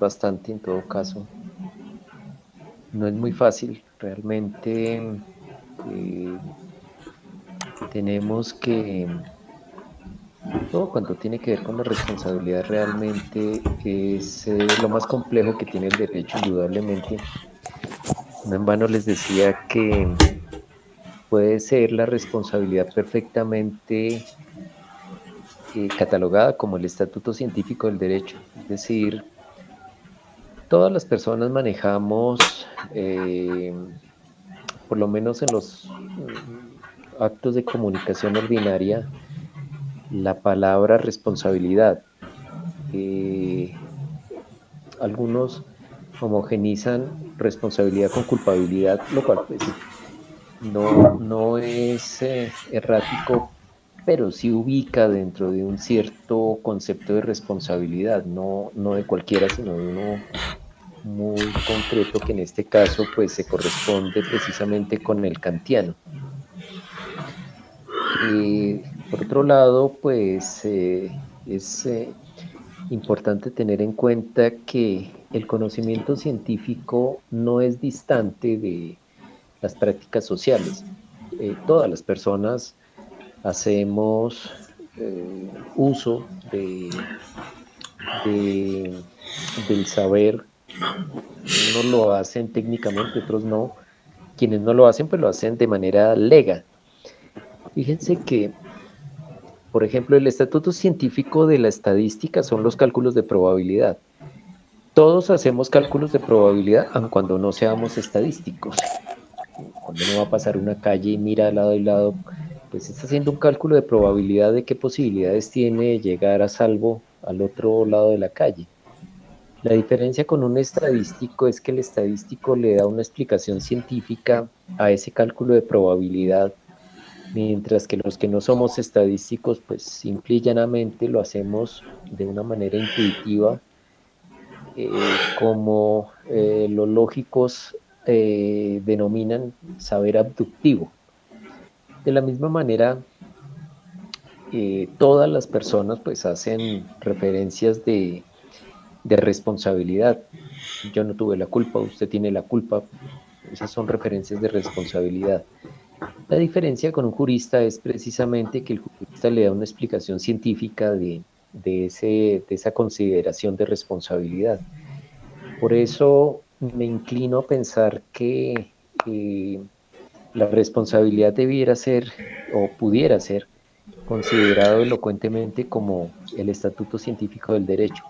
bastante en todo caso. No es muy fácil, realmente eh, tenemos que, todo cuando tiene que ver con la responsabilidad realmente es lo más complejo que tiene el derecho, indudablemente. No en vano les decía que puede ser la responsabilidad perfectamente catalogada como el estatuto científico del derecho. Es decir, todas las personas manejamos, por lo menos en los actos de comunicación ordinaria, la palabra responsabilidad. Eh, Algunos homogenizan responsabilidad con culpabilidad, lo cual pues no es errático, pero sí ubica dentro de un cierto concepto de responsabilidad, no de cualquiera, sino de uno muy concreto que en este caso pues se corresponde precisamente con el kantiano. Por otro lado, pues es importante tener en cuenta que el conocimiento científico no es distante de las prácticas sociales. Todas las personas hacemos uso de, del saber. Unos lo hacen técnicamente, otros no. Quienes no lo hacen, pues lo hacen de manera lega. Fíjense que, por ejemplo, el estatuto científico de la estadística son los cálculos de probabilidad. Todos hacemos cálculos de probabilidad, aun cuando no seamos estadísticos. Cuando uno va a pasar una calle y mira al lado y lado, pues está haciendo un cálculo de probabilidad de qué posibilidades tiene llegar a salvo al otro lado de la calle. La diferencia con un estadístico es que el estadístico le da una explicación científica a ese cálculo de probabilidad, mientras que los que no somos estadísticos, pues simple y llanamente lo hacemos de una manera intuitiva, como los lógicos denominan saber abductivo. De la misma manera, todas las personas pues hacen referencias de responsabilidad. Yo no tuve la culpa, usted tiene la culpa. Esas son referencias de responsabilidad. La diferencia con un jurista es precisamente que el jurista le da una explicación científica de esa consideración de responsabilidad. Por eso me inclino a pensar que la responsabilidad debiera ser o pudiera ser considerado elocuentemente como el estatuto científico del derecho.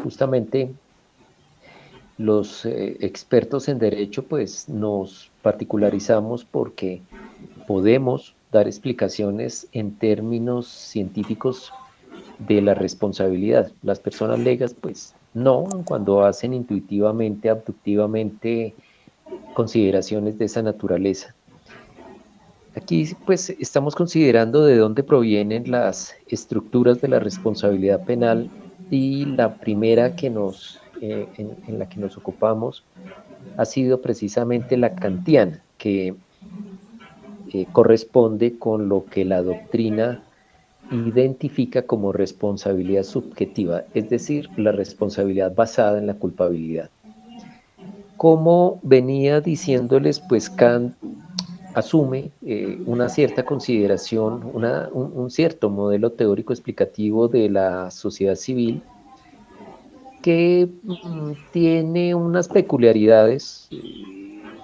Justamente los expertos en derecho pues nos particularizamos porque podemos dar explicaciones en términos científicos de la responsabilidad. Las personas legas pues no, cuando hacen intuitivamente, abductivamente consideraciones de esa naturaleza. Aquí pues estamos considerando de dónde provienen las estructuras de la responsabilidad penal y la primera que en la que nos ocupamos ha sido precisamente la kantiana, que corresponde con lo que la doctrina identifica como responsabilidad subjetiva, es decir, la responsabilidad basada en la culpabilidad. Como venía diciéndoles, pues Kant asume una cierta consideración, un cierto modelo teórico explicativo de la sociedad civil que tiene unas peculiaridades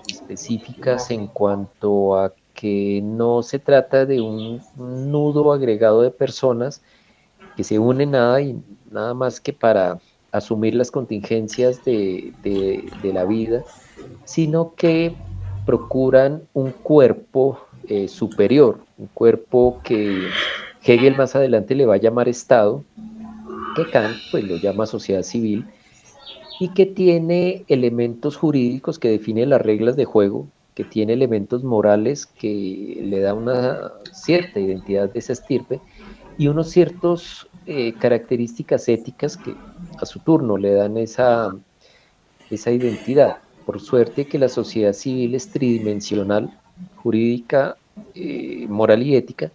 específicas en cuanto a que no se trata de un nudo agregado de personas que se unen nada más que para asumir las contingencias de la vida, sino que procuran un cuerpo superior, un cuerpo que Hegel más adelante le va a llamar Estado, que Kant pues lo llama sociedad civil, y que tiene elementos jurídicos que definen las reglas de juego, que tiene elementos morales que le da una cierta identidad de esa estirpe y unos ciertos características éticas que a su turno le dan esa identidad. Por suerte que la sociedad civil es tridimensional, jurídica, moral y ética,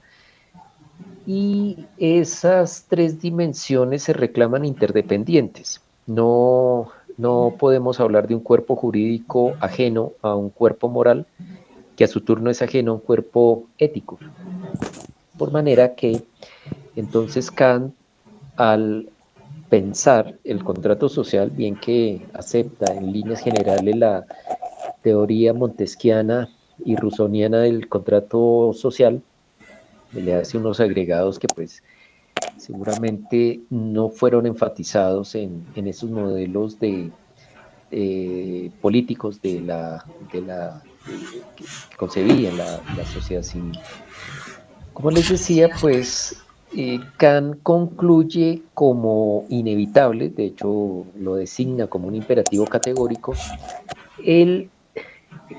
y esas tres dimensiones se reclaman interdependientes. No, No podemos hablar de un cuerpo jurídico ajeno a un cuerpo moral, que a su turno es ajeno a un cuerpo ético. Por manera que entonces Kant, al pensar el contrato social, bien que acepta en líneas generales la teoría montesquiana y rusoniana del contrato social, le hace unos agregados que pues seguramente no fueron enfatizados en esos modelos de políticos que concebían la sociedad civil. Como les decía, pues Kant concluye como inevitable, de hecho lo designa como un imperativo categórico, el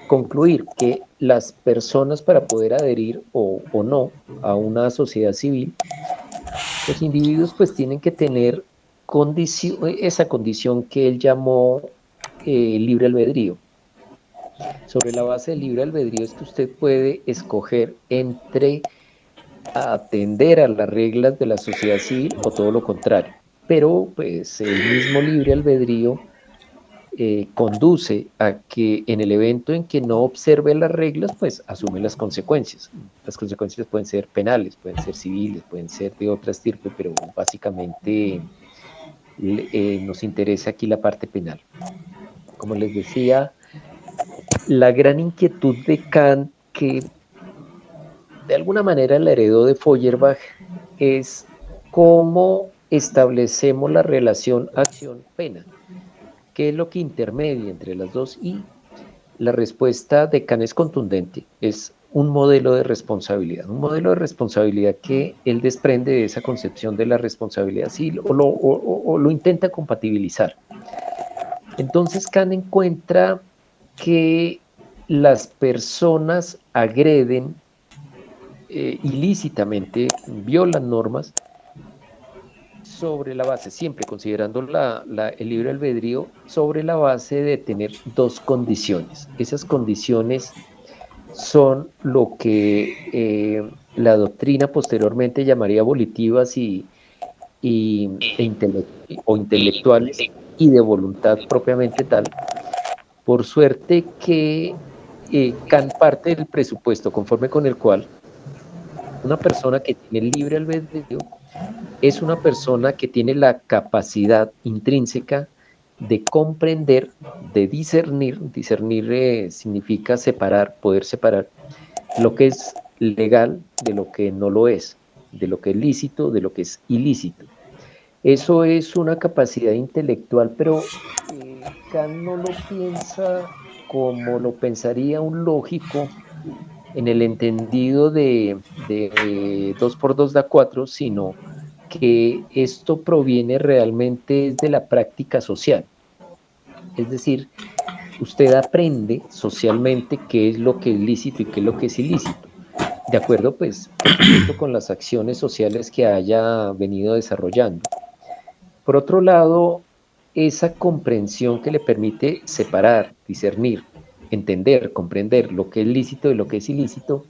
concluir que las personas para poder adherir o no a una sociedad civil, los individuos pues tienen que tener esa condición que él llamó libre albedrío. Sobre la base del libre albedrío es que usted puede escoger entre atender a las reglas de la sociedad civil o todo lo contrario. Pero pues el mismo libre albedrío conduce a que en el evento en que no observe las reglas, pues asume las consecuencias. Las consecuencias pueden ser penales, pueden ser civiles, pueden ser de otra estirpe, pero básicamente nos interesa aquí la parte penal. Como les decía, la gran inquietud de Kant, que de alguna manera la heredó de Feuerbach, es cómo establecemos la relación acción-pena, qué es lo que intermedia entre las dos, y la respuesta de Kant es contundente, es un modelo de responsabilidad que él desprende de esa concepción de la responsabilidad civil o lo intenta compatibilizar. Entonces Kant encuentra que las personas agreden ilícitamente, violan normas sobre la base, siempre considerando el libre albedrío, sobre la base de tener dos condiciones. Esas condiciones son lo que la doctrina posteriormente llamaría volitivas o intelectuales y de voluntad propiamente tal. Por suerte que Kant parte del presupuesto conforme con el cual una persona que tiene libre albedrío es una persona que tiene la capacidad intrínseca de comprender, de discernir. Discernir significa separar, poder separar lo que es legal de lo que no lo es, de lo que es lícito de lo que es ilícito. Eso es una capacidad intelectual, pero Kant no lo piensa como lo pensaría un lógico en el entendido de 2 por 2 da 4, sino que esto proviene realmente de la práctica social. Es decir, usted aprende socialmente qué es lo que es lícito y qué es lo que es ilícito. De acuerdo, pues, por supuesto, con las acciones sociales que haya venido desarrollando. Por otro lado, esa comprensión que le permite separar, discernir, entender, comprender lo que es lícito y lo que es ilícito,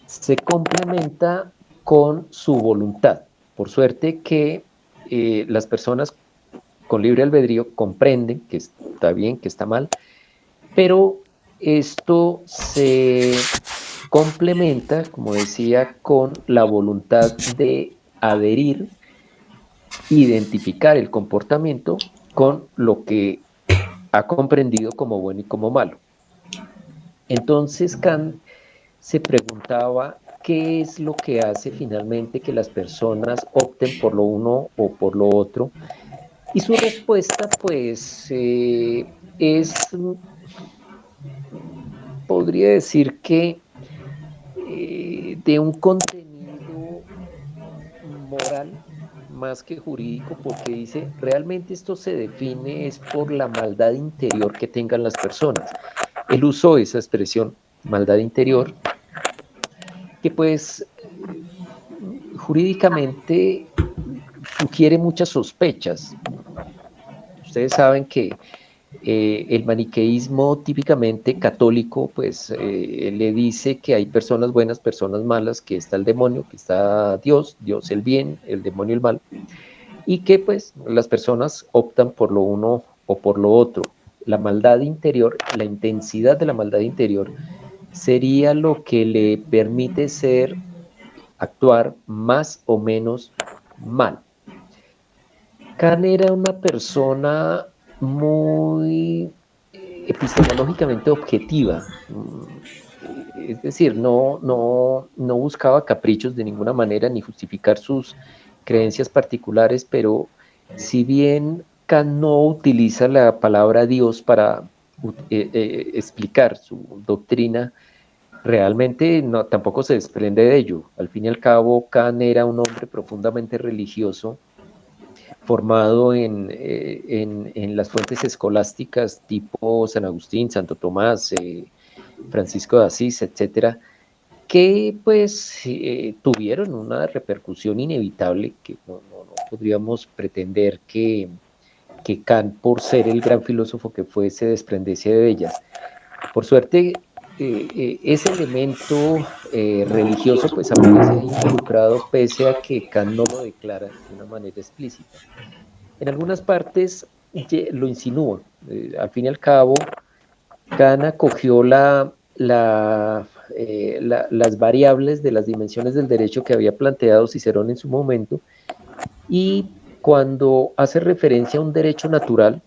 se complementa con su voluntad. Por suerte que las personas con libre albedrío comprenden que está bien, que está mal, pero esto se complementa, como decía, con la voluntad de adherir, identificar el comportamiento con lo que ha comprendido como bueno y como malo. Entonces Kant se preguntaba qué es lo que hace finalmente que las personas opten por lo uno o por lo otro. Y su respuesta, pues, podría decir que de un contenido moral más que jurídico, porque dice, realmente esto se define es por la maldad interior que tengan las personas. Él usó esa expresión, maldad interior, que pues jurídicamente sugiere muchas sospechas. Ustedes saben que el maniqueísmo típicamente católico, pues le dice que hay personas buenas, personas malas, que está el demonio, que está Dios, Dios el bien, el demonio el mal, y que pues las personas optan por lo uno o por lo otro, la maldad interior, la intensidad de la maldad interior, sería lo que le permite actuar más o menos mal. Kant era una persona muy epistemológicamente objetiva, es decir, no buscaba caprichos de ninguna manera ni justificar sus creencias particulares, pero si bien Kant no utiliza la palabra Dios para explicar su doctrina, realmente no, tampoco se desprende de ello. Al fin y al cabo, Kant era un hombre profundamente religioso, formado en las fuentes escolásticas tipo San Agustín, Santo Tomás, Francisco de Asís, etcétera, que pues tuvieron una repercusión inevitable que no podríamos pretender que Kant, por ser el gran filósofo que fue, se desprendiese de ellas. Por suerte, ese elemento religioso pues aparece ahí involucrado pese a que Kant no lo declara de una manera explícita. En algunas partes lo insinúa. Al fin y al cabo, Kant acogió las variables de las dimensiones del derecho que había planteado Cicerón en su momento, y cuando hace referencia a un derecho natural,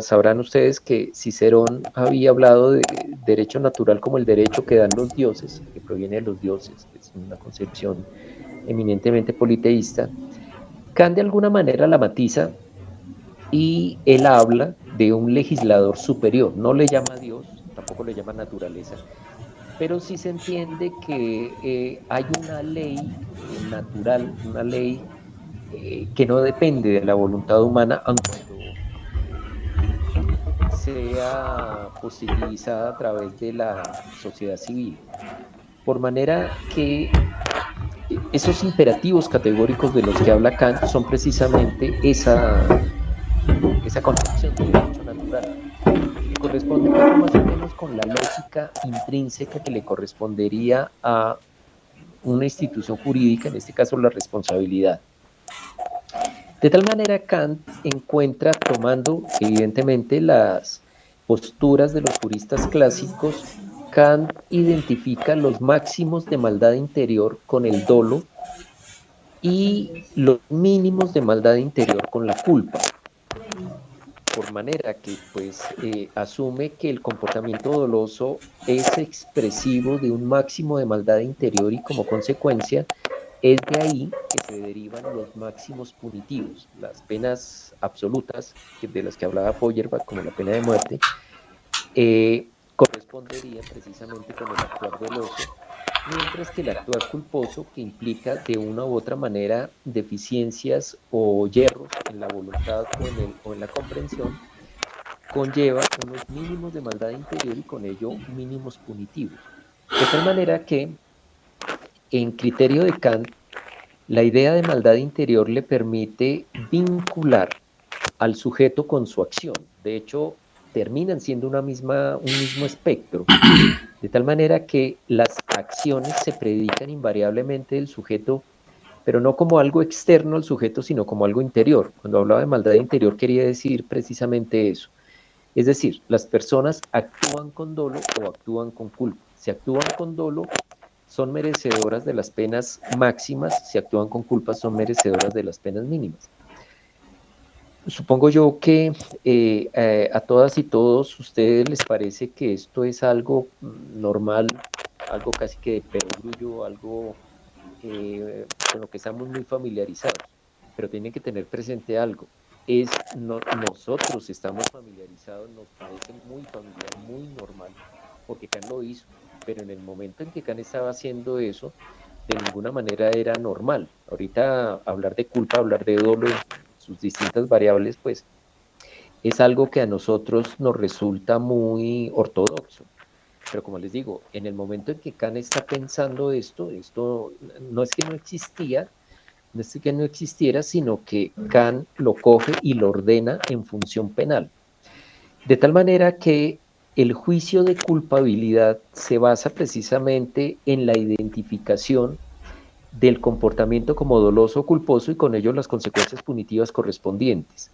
sabrán ustedes que Cicerón había hablado de derecho natural como el derecho que dan los dioses, que proviene de los dioses, que es una concepción eminentemente politeísta. Kant de alguna manera la matiza y él habla de un legislador superior, no le llama Dios, tampoco le llama naturaleza, pero sí se entiende que hay una ley natural, una ley que no depende de la voluntad humana, aunque sea positivizada a través de la sociedad civil. Por manera que esos imperativos categóricos de los que habla Kant son precisamente esa concepción de derecho natural, que corresponde poco más o menos con la lógica intrínseca que le correspondería a una institución jurídica, en este caso la responsabilidad. De tal manera, Kant encuentra, tomando evidentemente las posturas de los juristas clásicos, Kant identifica los máximos de maldad interior con el dolo y los mínimos de maldad interior con la culpa. Por manera que pues asume que el comportamiento doloso es expresivo de un máximo de maldad interior y como consecuencia es de ahí que se derivan los máximos punitivos, las penas absolutas de las que hablaba Feuerbach, como la pena de muerte, corresponderían precisamente con el actuar doloso, mientras que el actuar culposo, que implica de una u otra manera deficiencias o hierros en la voluntad o en la comprensión, conlleva unos mínimos de maldad interior y con ello mínimos punitivos. De tal manera que, en criterio de Kant, la idea de maldad interior le permite vincular al sujeto con su acción. De hecho, terminan siendo un mismo espectro, de tal manera que las acciones se predican invariablemente del sujeto, pero no como algo externo al sujeto, sino como algo interior. Cuando hablaba de maldad interior quería decir precisamente eso. Es decir, las personas actúan con dolo o actúan con culpa. Si actúan con dolo, son merecedoras de las penas máximas; si actúan con culpa, son merecedoras de las penas mínimas. Supongo yo que a todas y todos ustedes les parece que esto es algo normal, algo casi que de perogrullo, algo con lo que estamos muy familiarizados, pero tienen que tener presente algo. Nosotros estamos familiarizados, nos parece muy familiar, muy normal, porque Kant lo hizo, pero en el momento en que Kant estaba haciendo eso, de ninguna manera era normal. Ahorita hablar de culpa, hablar de dolor, sus distintas variables, pues es algo que a nosotros nos resulta muy ortodoxo. Pero como les digo, en el momento en que Kant está pensando esto no es que no existía, no es que no existiera, sino que Kant lo coge y lo ordena en función penal. De tal manera que el juicio de culpabilidad se basa precisamente en la identificación del comportamiento como doloso o culposo y con ello las consecuencias punitivas correspondientes.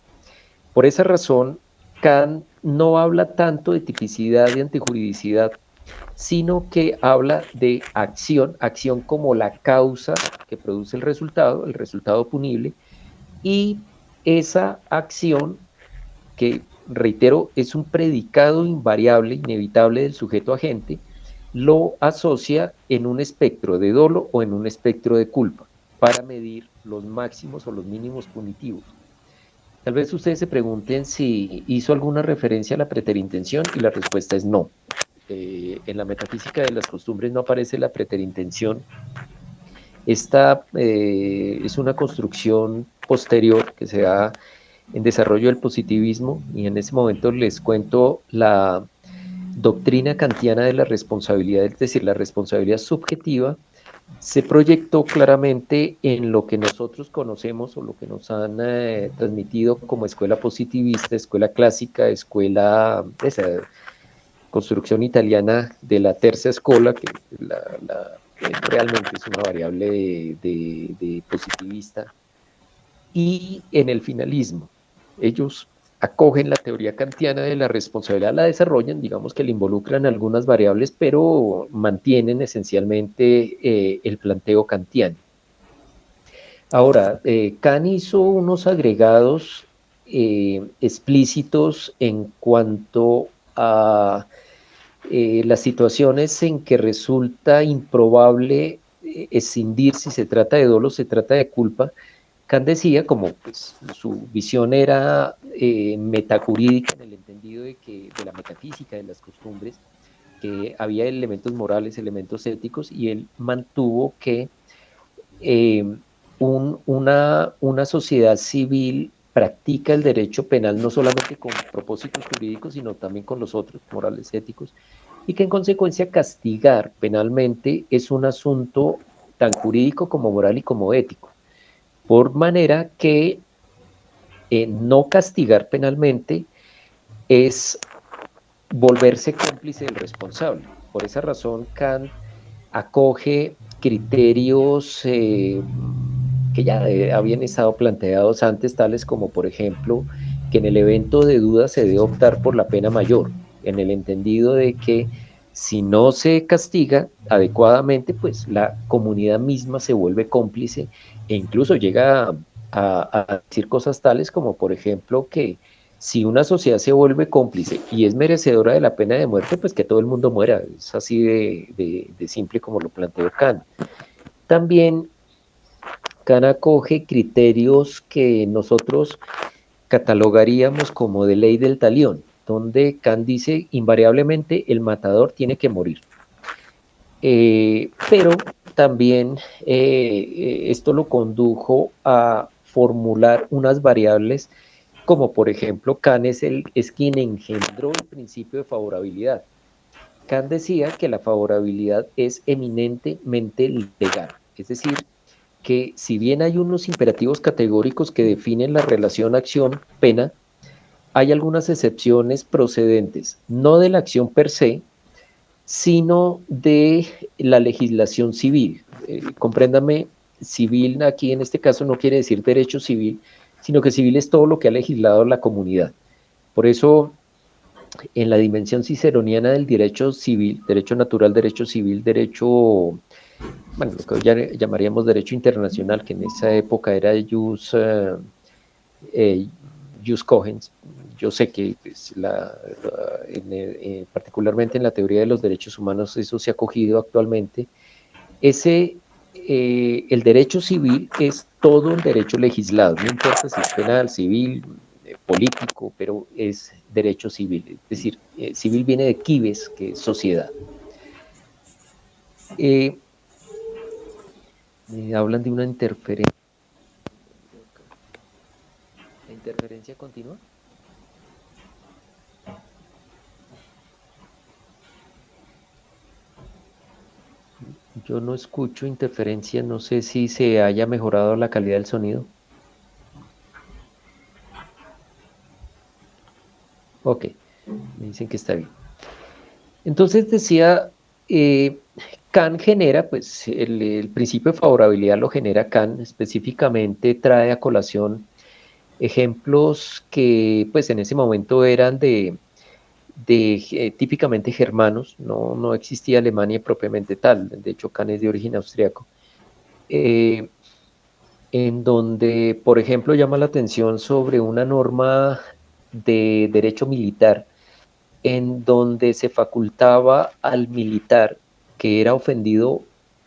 Por esa razón, Kant no habla tanto de tipicidad y antijuridicidad, sino que habla de acción, acción como la causa que produce el resultado punible, y esa acción, que reitero, es un predicado invariable, inevitable del sujeto agente, lo asocia en un espectro de dolo o en un espectro de culpa para medir los máximos o los mínimos punitivos. Tal vez ustedes se pregunten si hizo alguna referencia a la preterintención y la respuesta es no. En la metafísica de las costumbres no aparece la preterintención. Esta es una construcción posterior que se da en desarrollo del positivismo, y en ese momento les cuento la doctrina kantiana de la responsabilidad, es decir, la responsabilidad subjetiva se proyectó claramente en lo que nosotros conocemos o lo que nos han transmitido como escuela positivista, escuela clásica, escuela, esa construcción italiana de la tercera escuela, que realmente es una variable de positivista, y en el finalismo. Ellos acogen la teoría kantiana de la responsabilidad, la desarrollan, digamos que le involucran algunas variables, pero mantienen esencialmente el planteo kantiano. Ahora, Kant hizo unos agregados explícitos en cuanto a las situaciones en que resulta improbable escindir si se trata de dolo, se trata de culpa. Kant decía, como pues, su visión era metajurídica, en el entendido de la metafísica, de las costumbres, que había elementos morales, elementos éticos, y él mantuvo que eh, una sociedad civil practica el derecho penal no solamente con propósitos jurídicos, sino también con los otros, morales, éticos, y que en consecuencia castigar penalmente es un asunto tan jurídico como moral y como ético, por manera que no castigar penalmente es volverse cómplice del responsable. Por esa razón, Kant acoge criterios que ya habían estado planteados antes, tales como, por ejemplo, que en el evento de duda se debe optar por la pena mayor, en el entendido de que si no se castiga adecuadamente, pues la comunidad misma se vuelve cómplice e incluso llega a decir cosas tales como, por ejemplo, que si una sociedad se vuelve cómplice y es merecedora de la pena de muerte, pues que todo el mundo muera. Es así de simple como lo planteó Kant. También Kant acoge criterios que nosotros catalogaríamos como de ley del talión, donde Kant dice invariablemente el matador tiene que morir. Pero también esto lo condujo a formular unas variables como por ejemplo Kant es quien engendró el principio de favorabilidad. Kant decía que la favorabilidad es eminentemente legal, es decir, que si bien hay unos imperativos categóricos que definen la relación acción-pena, hay algunas excepciones procedentes, no de la acción per se, sino de la legislación civil. Compréndame, civil aquí en este caso no quiere decir derecho civil, sino que civil es todo lo que ha legislado la comunidad. Por eso, en la dimensión ciceroniana del derecho civil, derecho natural, derecho civil, derecho, bueno, lo que hoy ya llamaríamos derecho internacional, que en esa época era jus cogens. Yo sé que pues, particularmente en la teoría de los derechos humanos eso se ha cogido actualmente. El derecho civil es todo el derecho legislado, no importa si es penal, civil, político, pero es derecho civil. Es decir, civil viene de cives, que es sociedad. Hablan de una interferencia. ¿La interferencia continua? Yo no escucho interferencia, no sé si se haya mejorado la calidad del sonido. Ok, me dicen que está bien. Entonces decía, Kant genera, pues el principio de favorabilidad lo genera Kant, específicamente trae a colación ejemplos que pues en ese momento eran de típicamente germanos, no existía Alemania propiamente tal, de hecho Kant es de origen austriaco, eh, en donde, por ejemplo, llama la atención sobre una norma de derecho militar, en donde se facultaba al militar que era ofendido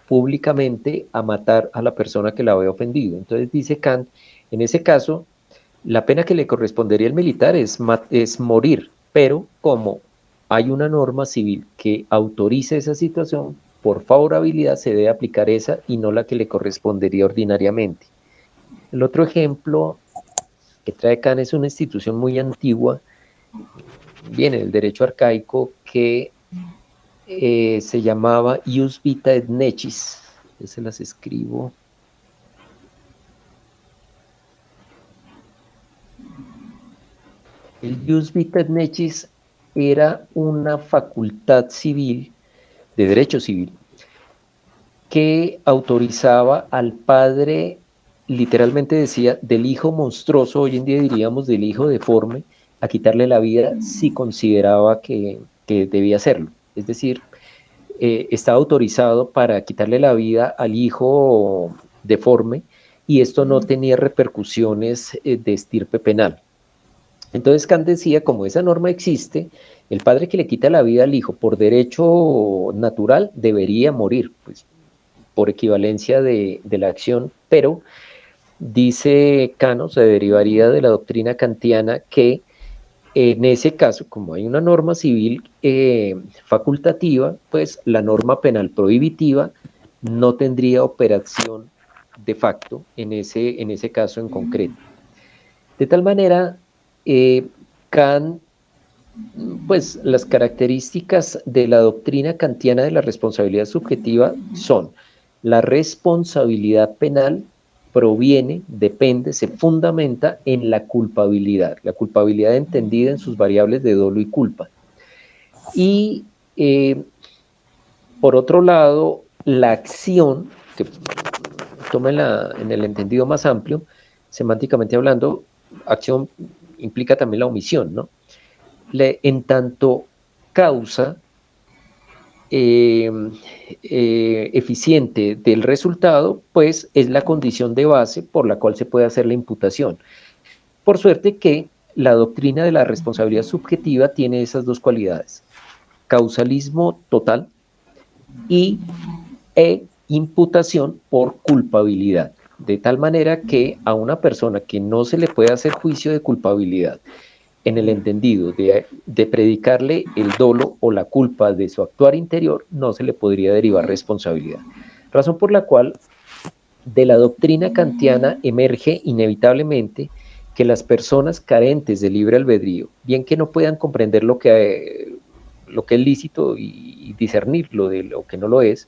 públicamente a matar a la persona que la había ofendido. Entonces dice Kant, en ese caso, la pena que le correspondería al militar es morir, pero como hay una norma civil que autoriza esa situación, por favorabilidad se debe aplicar esa y no la que le correspondería ordinariamente. El otro ejemplo que trae Kant es una institución muy antigua, viene del derecho arcaico, que se llamaba Ius Vita et Necis. Yo se las escribo. El Ius Vita et Necis era una facultad civil, de derecho civil, que autorizaba al padre, literalmente decía, del hijo monstruoso, hoy en día diríamos del hijo deforme, a quitarle la vida si consideraba que debía hacerlo. Es decir, estaba autorizado para quitarle la vida al hijo deforme y esto no tenía repercusiones de estirpe penal. Entonces Kant decía, como esa norma existe, el padre que le quita la vida al hijo por derecho natural debería morir, pues por equivalencia de la acción, pero dice Kant, se derivaría de la doctrina kantiana que en ese caso, como hay una norma civil facultativa, pues la norma penal prohibitiva no tendría operación de facto en ese caso en concreto. De tal manera, Kant, pues las características de la doctrina kantiana de la responsabilidad subjetiva son la responsabilidad penal proviene, depende, se fundamenta en la culpabilidad entendida en sus variables de dolo y culpa. Y por otro lado, la acción, que toma en el entendido más amplio, semánticamente hablando, acción implica también la omisión, ¿no? En tanto causa eficiente del resultado, pues es la condición de base por la cual se puede hacer la imputación. Por suerte que la doctrina de la responsabilidad subjetiva tiene esas dos cualidades, causalismo total y imputación por culpabilidad, de tal manera que a una persona que no se le puede hacer juicio de culpabilidad en el entendido de predicarle el dolo o la culpa de su actuar interior, no se le podría derivar responsabilidad. Razón por la cual de la doctrina kantiana emerge inevitablemente que las personas carentes de libre albedrío, bien que no puedan comprender lo que es lícito y discernir lo que no lo es,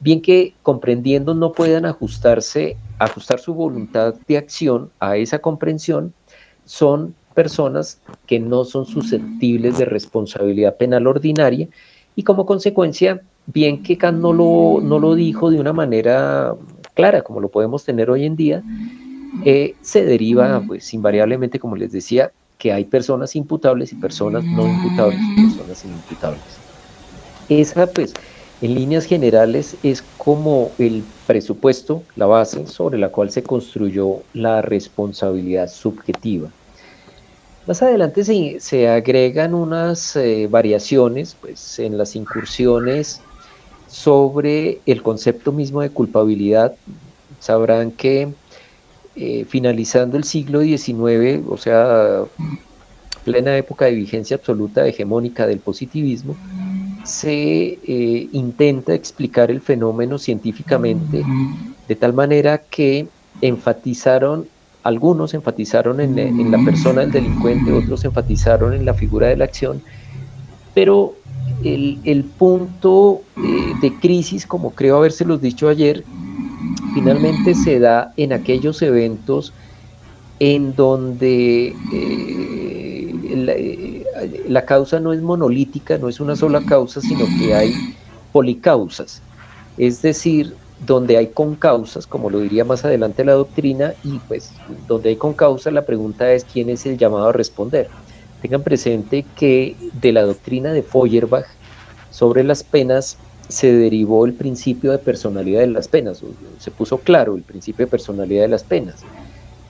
bien que comprendiendo no puedan ajustar su voluntad de acción a esa comprensión, son personas que no son susceptibles de responsabilidad penal ordinaria y como consecuencia, bien que Kant no lo dijo de una manera clara como lo podemos tener hoy en día, se deriva pues invariablemente, como les decía, que hay personas imputables y personas no imputables y personas inimputables. Esa pues en líneas generales es como el presupuesto, la base sobre la cual se construyó la responsabilidad subjetiva. Más adelante se agregan unas variaciones pues, en las incursiones sobre el concepto mismo de culpabilidad. Sabrán que finalizando el siglo XIX, o sea, plena época de vigencia absoluta hegemónica del positivismo, se intenta explicar el fenómeno científicamente de tal manera que algunos enfatizaron en la persona del delincuente, otros enfatizaron en la figura de la acción, pero el punto de crisis, como creo habérselos dicho ayer, finalmente se da en aquellos eventos en donde la causa no es monolítica, no es una sola causa, sino que hay policausas. Es decir, donde hay concausas, como lo diría más adelante la doctrina, y pues donde hay concausas la pregunta es quién es el llamado a responder. Tengan presente que de la doctrina de Feuerbach sobre las penas se derivó el principio de personalidad de las penas, se puso claro el principio de personalidad de las penas.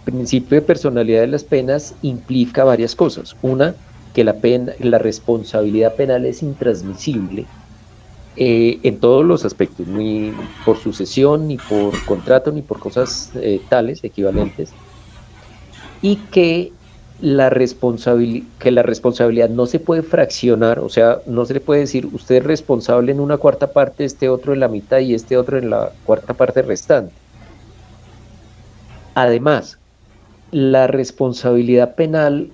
El principio de personalidad de las penas implica varias cosas. Una, que la responsabilidad penal es intransmisible en todos los aspectos, ni por sucesión, ni por contrato, ni por cosas tales, equivalentes, y que la responsabilidad no se puede fraccionar, o sea, no se le puede decir usted es responsable en una cuarta parte, este otro en la mitad y este otro en la cuarta parte restante. Además, la responsabilidad penal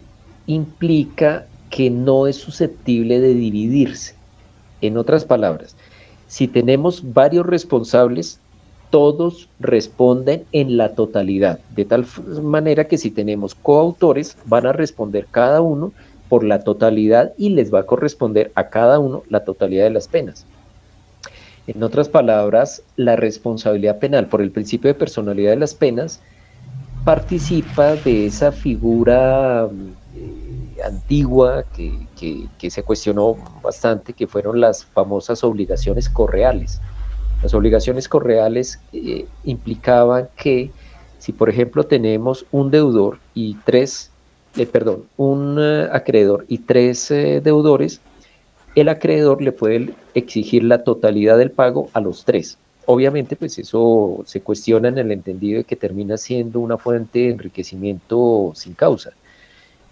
implica que no es susceptible de dividirse. En otras palabras, si tenemos varios responsables, todos responden en la totalidad, de tal manera que si tenemos coautores, van a responder cada uno por la totalidad y les va a corresponder a cada uno la totalidad de las penas. En otras palabras, la responsabilidad penal por el principio de personalidad de las penas participa de esa figura antigua que se cuestionó bastante, que fueron las famosas obligaciones correales. Las obligaciones correales implicaban que si, por ejemplo, tenemos un deudor y un acreedor y tres deudores, el acreedor le puede exigir la totalidad del pago a los tres. Obviamente, pues eso se cuestiona en el entendido de que termina siendo una fuente de enriquecimiento sin causa.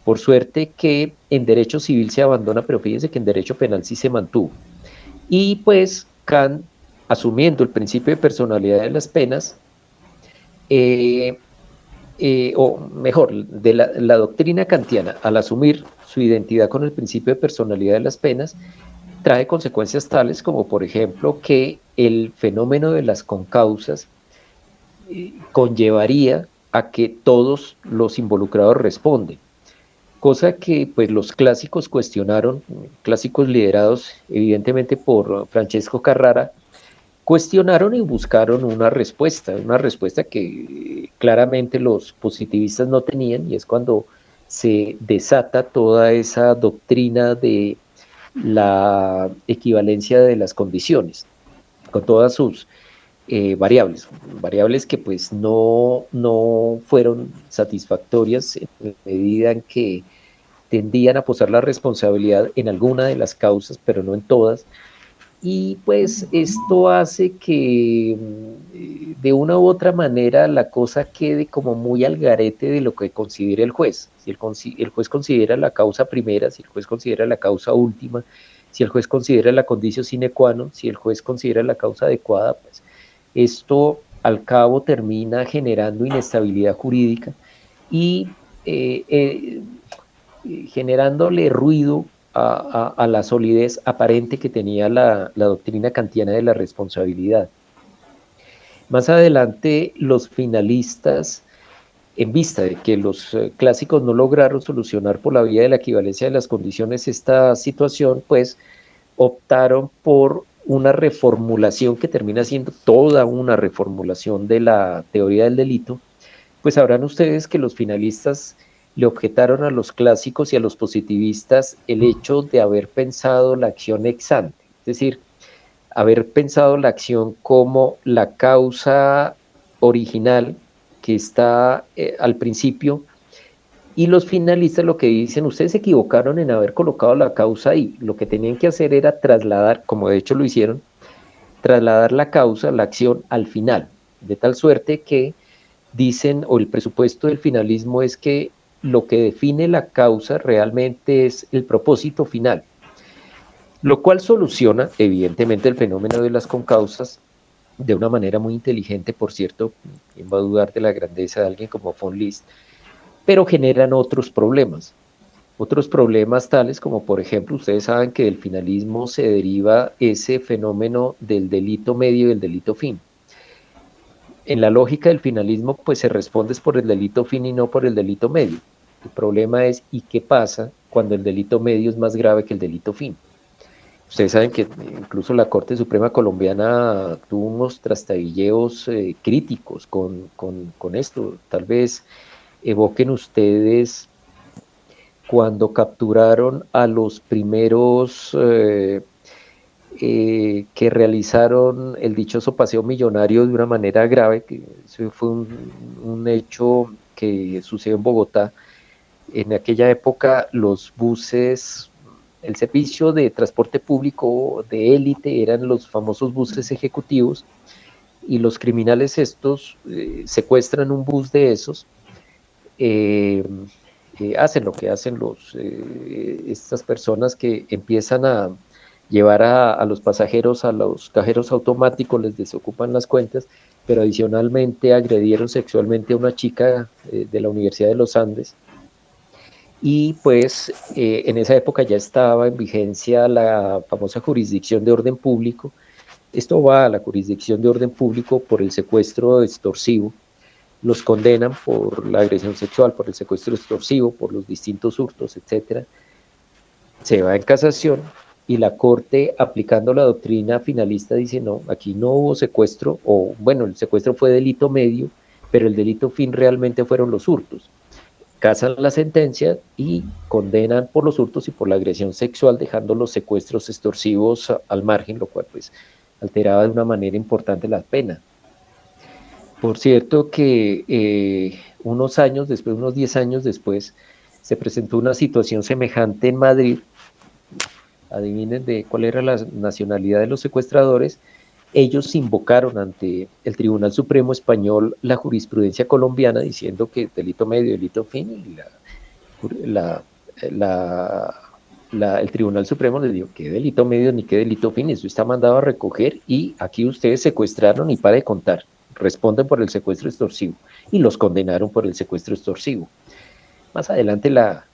Por suerte que en derecho civil se abandona, pero fíjense que en derecho penal sí se mantuvo. Y pues Kant, asumiendo el principio de personalidad de las penas, o mejor, de la doctrina kantiana, al asumir su identidad con el principio de personalidad de las penas, trae consecuencias tales como, por ejemplo, que el fenómeno de las concausas conllevaría a que todos los involucrados responden, cosa que pues los clásicos cuestionaron, clásicos liderados evidentemente por Francesco Carrara, cuestionaron y buscaron una respuesta que claramente los positivistas no tenían, y es cuando se desata toda esa doctrina de la equivalencia de las condiciones, con todas sus variables que pues no fueron satisfactorias en la medida en que tendían a posar la responsabilidad en alguna de las causas, pero no en todas, y pues esto hace que de una u otra manera la cosa quede como muy al garete de lo que considere el juez. Si el juez considera la causa primera, si el juez considera la causa última, si el juez considera la condicio sine qua non, si el juez considera la causa adecuada, pues esto al cabo termina generando inestabilidad jurídica y generándole ruido a la solidez aparente que tenía la doctrina kantiana de la responsabilidad. Más adelante, los finalistas, en vista de que los clásicos no lograron solucionar por la vía de la equivalencia de las condiciones esta situación, pues optaron por una reformulación que termina siendo toda una reformulación de la teoría del delito. Pues sabrán ustedes que los finalistas le objetaron a los clásicos y a los positivistas el hecho de haber pensado la acción ex ante, es decir, haber pensado la acción como la causa original que está al principio, y los finalistas lo que dicen, ustedes se equivocaron en haber colocado la causa ahí, lo que tenían que hacer era trasladar, como de hecho lo hicieron, trasladar la causa, la acción al final, de tal suerte que dicen, o el presupuesto del finalismo es que lo que define la causa realmente es el propósito final, lo cual soluciona evidentemente el fenómeno de las concausas de una manera muy inteligente, por cierto, ¿quién va a dudar de la grandeza de alguien como von Liszt? Pero generan otros problemas tales como, por ejemplo, ustedes saben que del finalismo se deriva ese fenómeno del delito medio y el delito fin. En la lógica del finalismo, pues se responde por el delito fin y no por el delito medio. El problema es, ¿y qué pasa cuando el delito medio es más grave que el delito fin? Ustedes saben que incluso la Corte Suprema Colombiana tuvo unos trastabilleos críticos con esto. Tal vez evoquen ustedes cuando capturaron a los primeros que realizaron el dichoso paseo millonario de una manera grave, que eso fue un hecho que sucedió en Bogotá. En aquella época los buses, el servicio de transporte público de élite eran los famosos buses ejecutivos, y los criminales estos secuestran un bus de esos, eh, hacen lo que hacen estas personas que empiezan a llevar a los pasajeros a los cajeros automáticos, les desocupan las cuentas, pero adicionalmente agredieron sexualmente a una chica de la Universidad de los Andes. Y pues en esa época ya estaba en vigencia la famosa jurisdicción de orden público. Esto va a la jurisdicción de orden público por el secuestro extorsivo. Los condenan por la agresión sexual, por el secuestro extorsivo, por los distintos hurtos, etcétera. Se va en casación y la Corte, aplicando la doctrina finalista, dice no, aquí no hubo secuestro, o bueno, el secuestro fue delito medio, pero el delito fin realmente fueron los hurtos. Casan la sentencia y condenan por los hurtos y por la agresión sexual, dejando los secuestros extorsivos al margen, lo cual pues alteraba de una manera importante la pena. Por cierto que unos años después, unos 10 años después, se presentó una situación semejante en Madrid. Adivinen de cuál era la nacionalidad de los secuestradores. Ellos invocaron ante el Tribunal Supremo Español la jurisprudencia colombiana, diciendo que delito medio, delito fin, y la, el Tribunal Supremo les dijo qué delito medio ni qué delito fin, eso está mandado a recoger y aquí ustedes secuestraron y para de contar, responden por el secuestro extorsivo, y los condenaron por el secuestro extorsivo. Más adelante la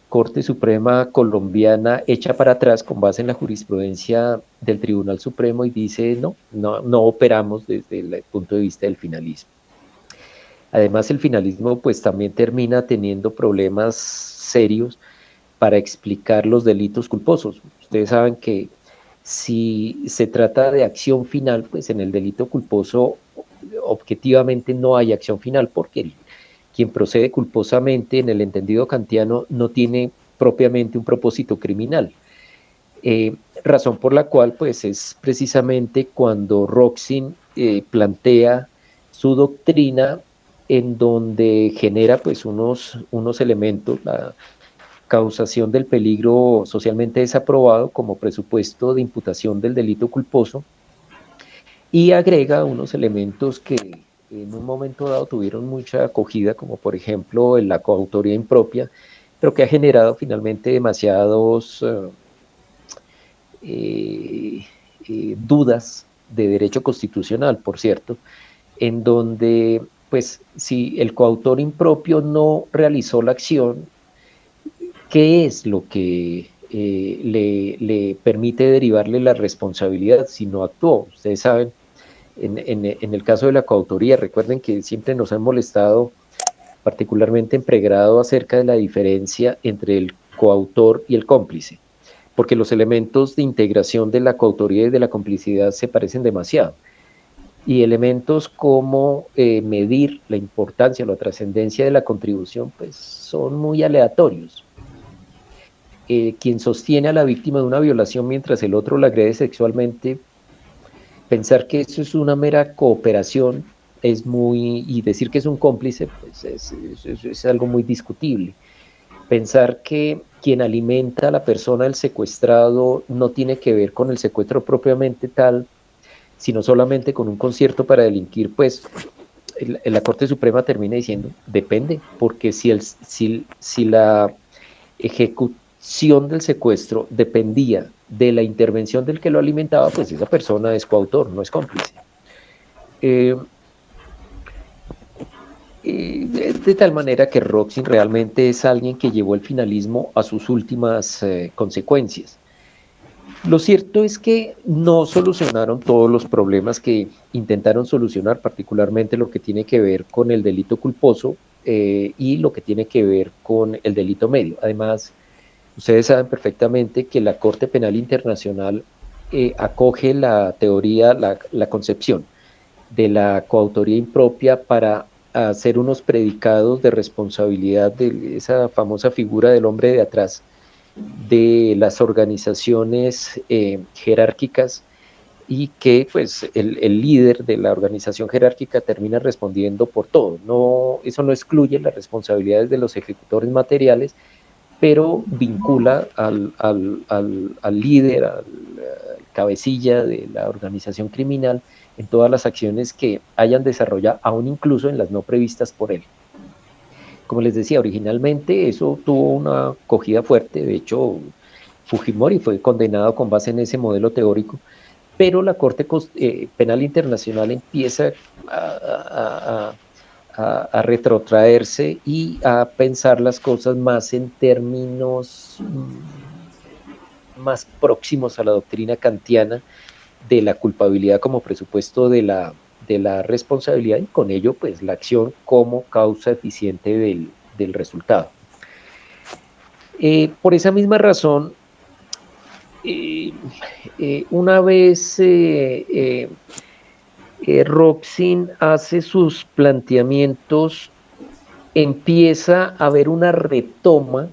Corte Suprema colombiana echa para atrás con base en la jurisprudencia del Tribunal Supremo y dice no operamos desde el punto de vista del finalismo. Además, el finalismo pues también termina teniendo problemas serios para explicar los delitos culposos. Ustedes saben que si se trata de acción final, pues en el delito culposo objetivamente no hay acción final, porque quien procede culposamente en el entendido kantiano no tiene propiamente un propósito criminal. Razón por la cual pues es precisamente cuando Roxin plantea su doctrina, en donde genera pues unos elementos, la causación del peligro socialmente desaprobado como presupuesto de imputación del delito culposo, y agrega unos elementos que en un momento dado tuvieron mucha acogida, como por ejemplo la coautoría impropia, pero que ha generado finalmente demasiados dudas de derecho constitucional, por cierto, en donde, pues, si el coautor impropio no realizó la acción, ¿qué es lo que le permite derivarle la responsabilidad si no actuó? Ustedes saben, en el caso de la coautoría, recuerden que siempre nos han molestado, particularmente en pregrado, acerca de la diferencia entre el coautor y el cómplice, porque los elementos de integración de la coautoría y de la complicidad se parecen demasiado. Y elementos como medir la importancia o la trascendencia de la contribución, pues son muy aleatorios. Quien sostiene a la víctima de una violación mientras el otro la agrede sexualmente, pensar que eso es una mera cooperación es muy, y decir que es un cómplice, pues es algo muy discutible. Pensar que quien alimenta a la persona del secuestrado no tiene que ver con el secuestro propiamente tal, sino solamente con un concierto para delinquir, pues la Corte Suprema termina diciendo, depende, porque si la ejecución del secuestro dependía de la intervención del que lo alimentaba, pues esa persona es coautor, no es cómplice. De tal manera que Roxin realmente es alguien que llevó el finalismo a sus últimas consecuencias. Lo cierto es que no solucionaron todos los problemas que intentaron solucionar, particularmente lo que tiene que ver con el delito culposo y lo que tiene que ver con el delito medio. Además, Ustedes saben perfectamente que la Corte Penal Internacional acoge la teoría, la concepción de la coautoría impropia para hacer unos predicados de responsabilidad de esa famosa figura del hombre de atrás de las organizaciones jerárquicas, y que pues el líder de la organización jerárquica termina respondiendo por todo. No, eso no excluye las responsabilidades de los ejecutores materiales, pero vincula al líder, al cabecilla de la organización criminal en todas las acciones que hayan desarrollado, aún incluso en las no previstas por él. Como les decía, originalmente eso tuvo una acogida fuerte. De hecho, Fujimori fue condenado con base en ese modelo teórico, pero la Corte Penal Internacional empieza a retrotraerse y a pensar las cosas más en términos más próximos a la doctrina kantiana de la culpabilidad como presupuesto de la responsabilidad, y con ello pues la acción como causa eficiente del resultado. Por esa misma razón, una vez Robson hace sus planteamientos, empieza a haber una retoma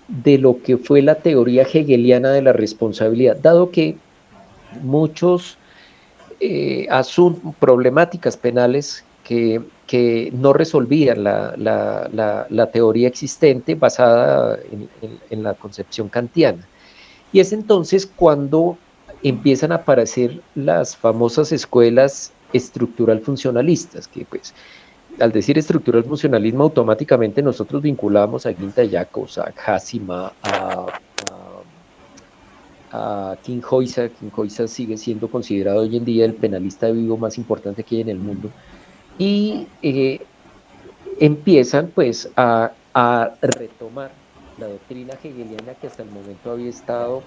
de lo que fue la teoría hegeliana de la responsabilidad, dado que muchos problemáticas penales que no resolvían la teoría existente basada en la concepción kantiana. Y es entonces cuando empiezan a aparecer las famosas escuelas estructural funcionalistas, que pues al decir estructural funcionalismo automáticamente nosotros vinculamos a Guintayacos, a Hassima, a King Hoysa. King Hoysa sigue siendo considerado hoy en día el penalista vivo más importante que hay en el mundo, y empiezan pues a retomar la doctrina hegeliana que hasta el momento había estado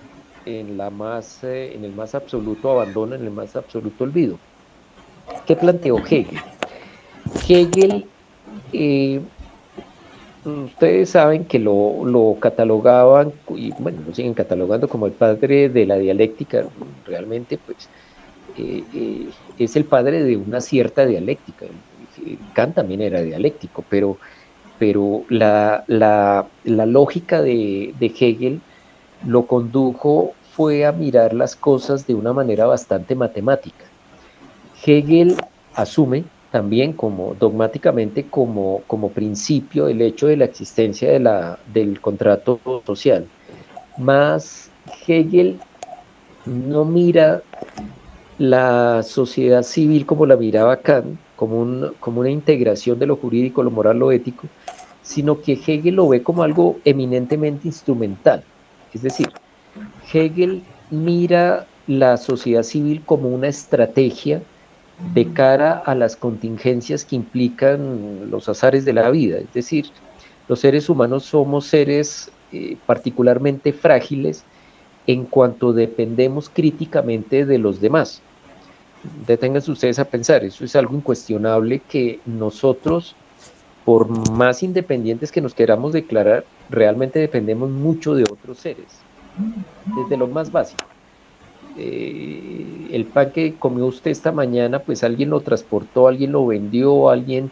en el más absoluto abandono, en el más absoluto olvido. ¿Qué planteó Hegel? Hegel, eh, ustedes saben que lo catalogaban, y bueno, lo siguen catalogando como el padre de la dialéctica. Realmente, pues, es el padre de una cierta dialéctica. Kant también era dialéctico, pero la lógica de Hegel lo condujo fue a mirar las cosas de una manera bastante matemática. Hegel asume también como dogmáticamente como principio el hecho de la existencia del contrato social. Más Hegel no mira la sociedad civil como la miraba Kant, como una integración de lo jurídico, lo moral, lo ético, sino que Hegel lo ve como algo eminentemente instrumental. Es decir, Hegel mira la sociedad civil como una estrategia de cara a las contingencias que implican los azares de la vida. Es decir, los seres humanos somos seres particularmente frágiles en cuanto dependemos críticamente de los demás. Deténganse ustedes a pensar, eso es algo incuestionable, que nosotros, por más independientes que nos queramos declarar, realmente dependemos mucho de otros seres, desde lo más básico. El pan que comió usted esta mañana, pues alguien lo transportó, alguien lo vendió, alguien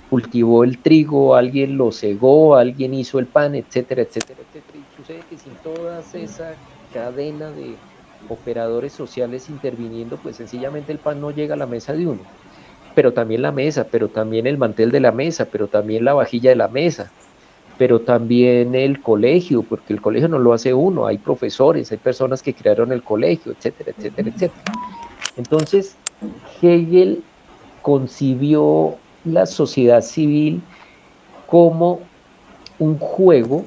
cultivó el trigo, alguien lo cegó, alguien hizo el pan, etcétera, etcétera, etcétera. Y sucede que sin toda esa cadena de operadores sociales interviniendo, pues sencillamente el pan no llega a la mesa de uno. Pero también la mesa, pero también el mantel de la mesa, pero también la vajilla de la mesa, pero también el colegio, porque el colegio no lo hace uno, hay profesores, hay personas que crearon el colegio, etcétera, etcétera, etcétera. Entonces, Hegel concibió la sociedad civil como un juego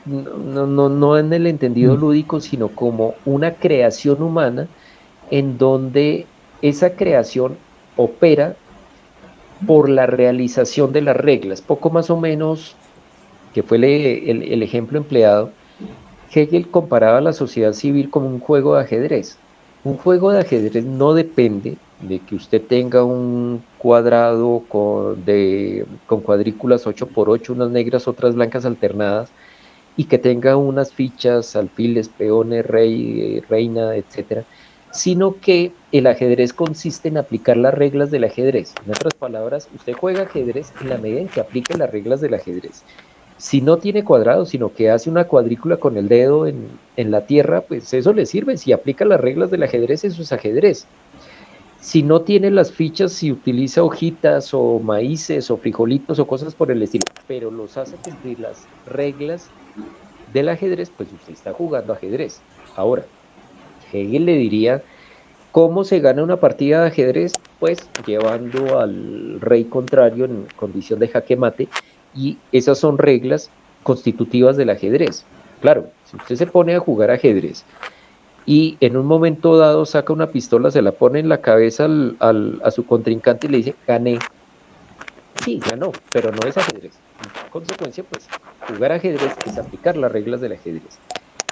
no en el entendido lúdico, sino como una creación humana en donde esa creación opera por la realización de las reglas. Poco más o menos, que fue el ejemplo empleado, Hegel comparaba a la sociedad civil como un juego de ajedrez. Un juego de ajedrez no depende de que usted tenga un cuadrado con cuadrículas 8 por 8, unas negras, otras blancas alternadas, y que tenga unas fichas, alfiles, peones, rey, reina, etcétera, sino que el ajedrez consiste en aplicar las reglas del ajedrez. En otras palabras, usted juega ajedrez en la medida en que aplique las reglas del ajedrez. Si no tiene cuadrado, sino que hace una cuadrícula con el dedo en la tierra, pues eso le sirve. Si aplica las reglas del ajedrez, eso es ajedrez. Si no tiene las fichas, si utiliza hojitas o maíces o frijolitos o cosas por el estilo, pero los hace cumplir las reglas del ajedrez, pues usted está jugando ajedrez. Ahora, Hegel le diría, ¿cómo se gana una partida de ajedrez? Pues llevando al rey contrario en condición de jaque mate, y esas son reglas constitutivas del ajedrez. Claro, si usted se pone a jugar ajedrez y en un momento dado saca una pistola, se la pone en la cabeza a su contrincante y le dice, gané. Sí, ganó, pero no es ajedrez. En consecuencia, pues jugar ajedrez es aplicar las reglas del ajedrez.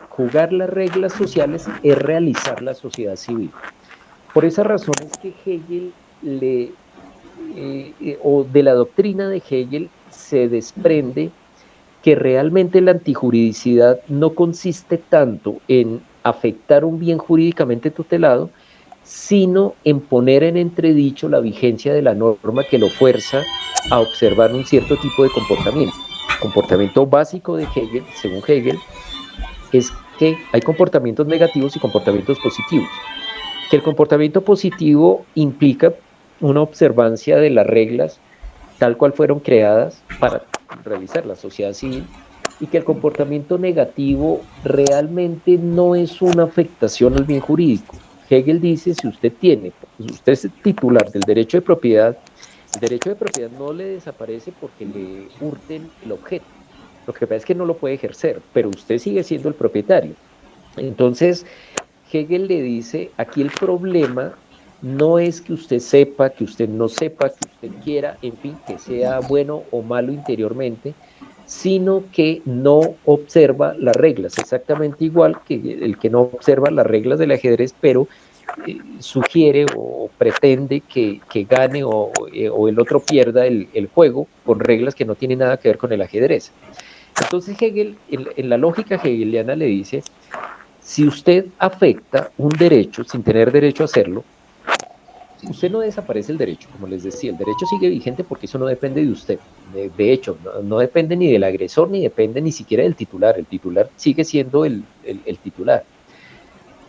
Jugar las reglas sociales es realizar la sociedad civil. Por esa razón es que Hegel o de la doctrina de Hegel se desprende que realmente la antijuridicidad no consiste tanto en afectar un bien jurídicamente tutelado, sino en poner en entredicho la vigencia de la norma que lo fuerza a observar un cierto tipo de comportamiento. El comportamiento básico de Hegel, según Hegel, es que hay comportamientos negativos y comportamientos positivos. Que el comportamiento positivo implica una observancia de las reglas tal cual fueron creadas para realizar la sociedad civil, y que el comportamiento negativo realmente no es una afectación al bien jurídico. Hegel dice, si usted usted es titular del derecho de propiedad, el derecho de propiedad no le desaparece porque le hurten el objeto. Lo que pasa es que no lo puede ejercer, pero usted sigue siendo el propietario. Entonces, Hegel le dice, aquí el problema no es que usted sepa, que usted no sepa, que usted quiera, en fin, que sea bueno o malo interiormente, sino que no observa las reglas, exactamente igual que el que no observa las reglas del ajedrez, pero sugiere o pretende que gane o el otro pierda el juego con reglas que no tienen nada que ver con el ajedrez. Entonces Hegel, en la lógica hegeliana, le dice, si usted afecta un derecho sin tener derecho a hacerlo, usted no desaparece el derecho, como les decía, el derecho sigue vigente porque eso no depende de usted. De hecho, no depende ni del agresor, ni depende ni siquiera del titular. El titular sigue siendo el titular.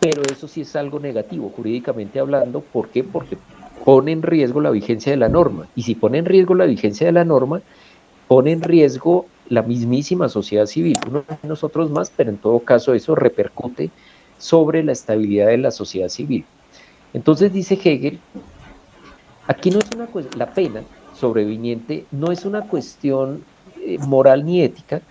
Pero eso sí es algo negativo, jurídicamente hablando. ¿Por qué? Porque pone en riesgo la vigencia de la norma. Y si pone en riesgo la vigencia de la norma, pone en riesgo la mismísima sociedad civil, uno de nosotros más, pero en todo caso eso repercute sobre la estabilidad de la sociedad civil. Entonces dice Hegel, aquí no es una cuestión, la pena sobreviniente no es una cuestión moral ni ética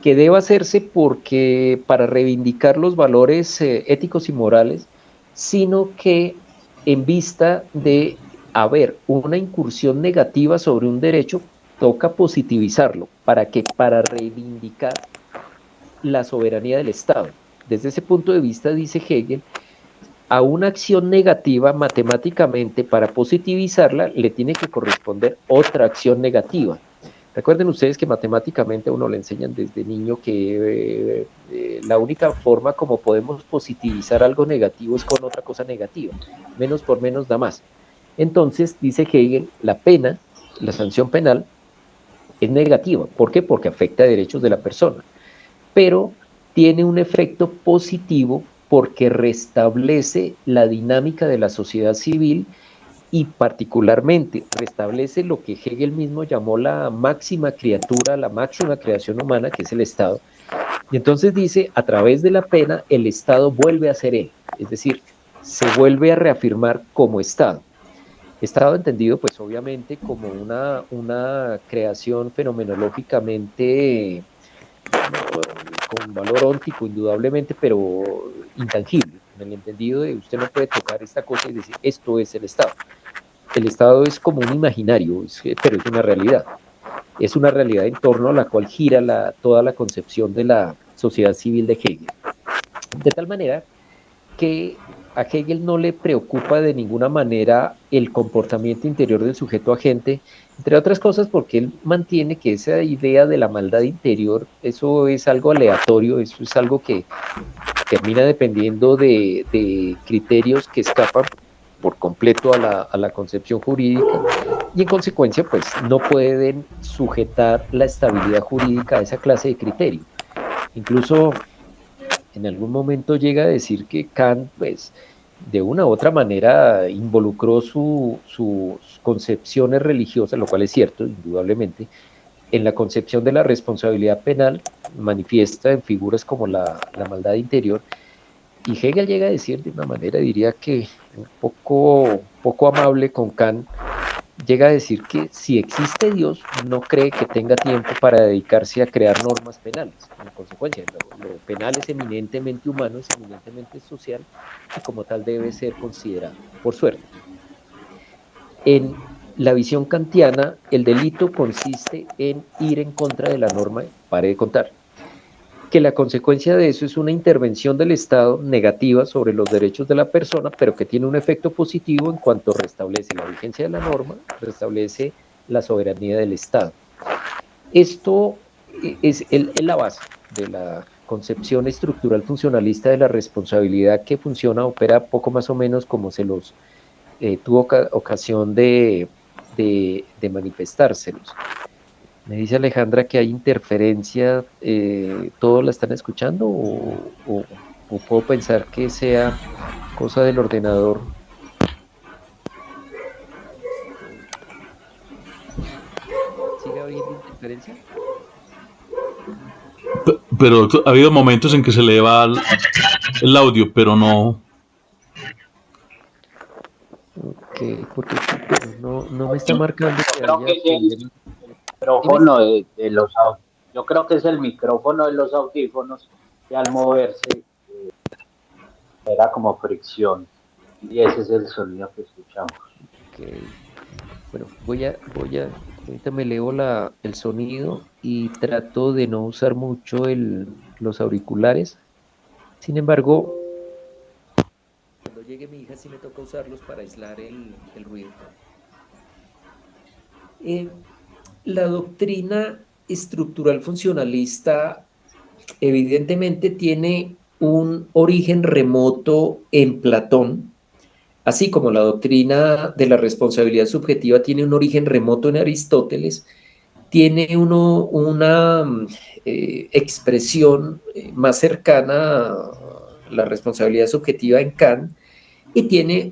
que deba hacerse porque para reivindicar los valores éticos y morales, sino que en vista de haber una incursión negativa sobre un derecho, toca positivizarlo. ¿Para qué? Para reivindicar la soberanía del Estado. Desde ese punto de vista, dice Hegel, a una acción negativa matemáticamente, para positivizarla, le tiene que corresponder otra acción negativa. Recuerden ustedes que matemáticamente a uno le enseñan desde niño que la única forma como podemos positivizar algo negativo es con otra cosa negativa. Menos por menos da más. Entonces, dice Hegel, la pena, la sanción penal, es negativa. ¿Por qué? Porque afecta a derechos de la persona. Pero tiene un efecto positivo porque restablece la dinámica de la sociedad civil y particularmente restablece lo que Hegel mismo llamó la máxima criatura, la máxima creación humana, que es el Estado. Y entonces dice, a través de la pena, el Estado vuelve a ser él, es decir, se vuelve a reafirmar como Estado. Estado entendido, pues obviamente, como una creación fenomenológicamente con valor óntico, indudablemente, pero intangible, en el entendido de usted no puede tocar esta cosa y decir, esto es el Estado. El Estado es como un imaginario, pero es una realidad. Es una realidad en torno a la cual gira toda la concepción de la sociedad civil de Hegel. De tal manera que a Hegel no le preocupa de ninguna manera el comportamiento interior del sujeto agente, entre otras cosas porque él mantiene que esa idea de la maldad interior, eso es algo aleatorio, eso es algo que termina dependiendo de criterios que escapan por completo a la concepción jurídica y en consecuencia pues no pueden sujetar la estabilidad jurídica a esa clase de criterio. Incluso en algún momento llega a decir que Kant, pues, de una u otra manera involucró sus concepciones religiosas, lo cual es cierto, indudablemente, en la concepción de la responsabilidad penal manifiesta en figuras como la maldad interior. Y Hegel llega a decir de una manera, diría que un poco amable con Kant, llega a decir que si existe Dios, no cree que tenga tiempo para dedicarse a crear normas penales. En consecuencia, lo penal es eminentemente humano, es eminentemente social y como tal debe ser considerado, por suerte. En la visión kantiana, el delito consiste en ir en contra de la norma, pare de contar, que la consecuencia de eso es una intervención del Estado negativa sobre los derechos de la persona, pero que tiene un efecto positivo en cuanto restablece la vigencia de la norma, restablece la soberanía del Estado. Esto es la base de la concepción estructural funcionalista de la responsabilidad que funciona, opera poco más o menos como se los tuvo ocasión de manifestárselos. Me dice Alejandra que hay interferencia, ¿todos la están escuchando o puedo pensar que sea cosa del ordenador? ¿Sigue habiendo interferencia? Pero ha habido momentos en que se le va el audio, pero no. Ok, porque sí, pero no me está marcando Yo que creo que haya es problemas. el Dime. micrófono de los yo creo que es el micrófono de los audífonos que al moverse era como fricción y ese es el sonido que escuchamos. Ok, bueno, ahorita me leo el sonido y trato de no usar mucho los auriculares. Sin embargo, cuando llegue mi hija sí me toca usarlos para aislar el ruido. Eh, la doctrina estructural funcionalista evidentemente tiene un origen remoto en Platón, así como la doctrina de la responsabilidad subjetiva tiene un origen remoto en Aristóteles, tiene una expresión más cercana a la responsabilidad subjetiva en Kant y tiene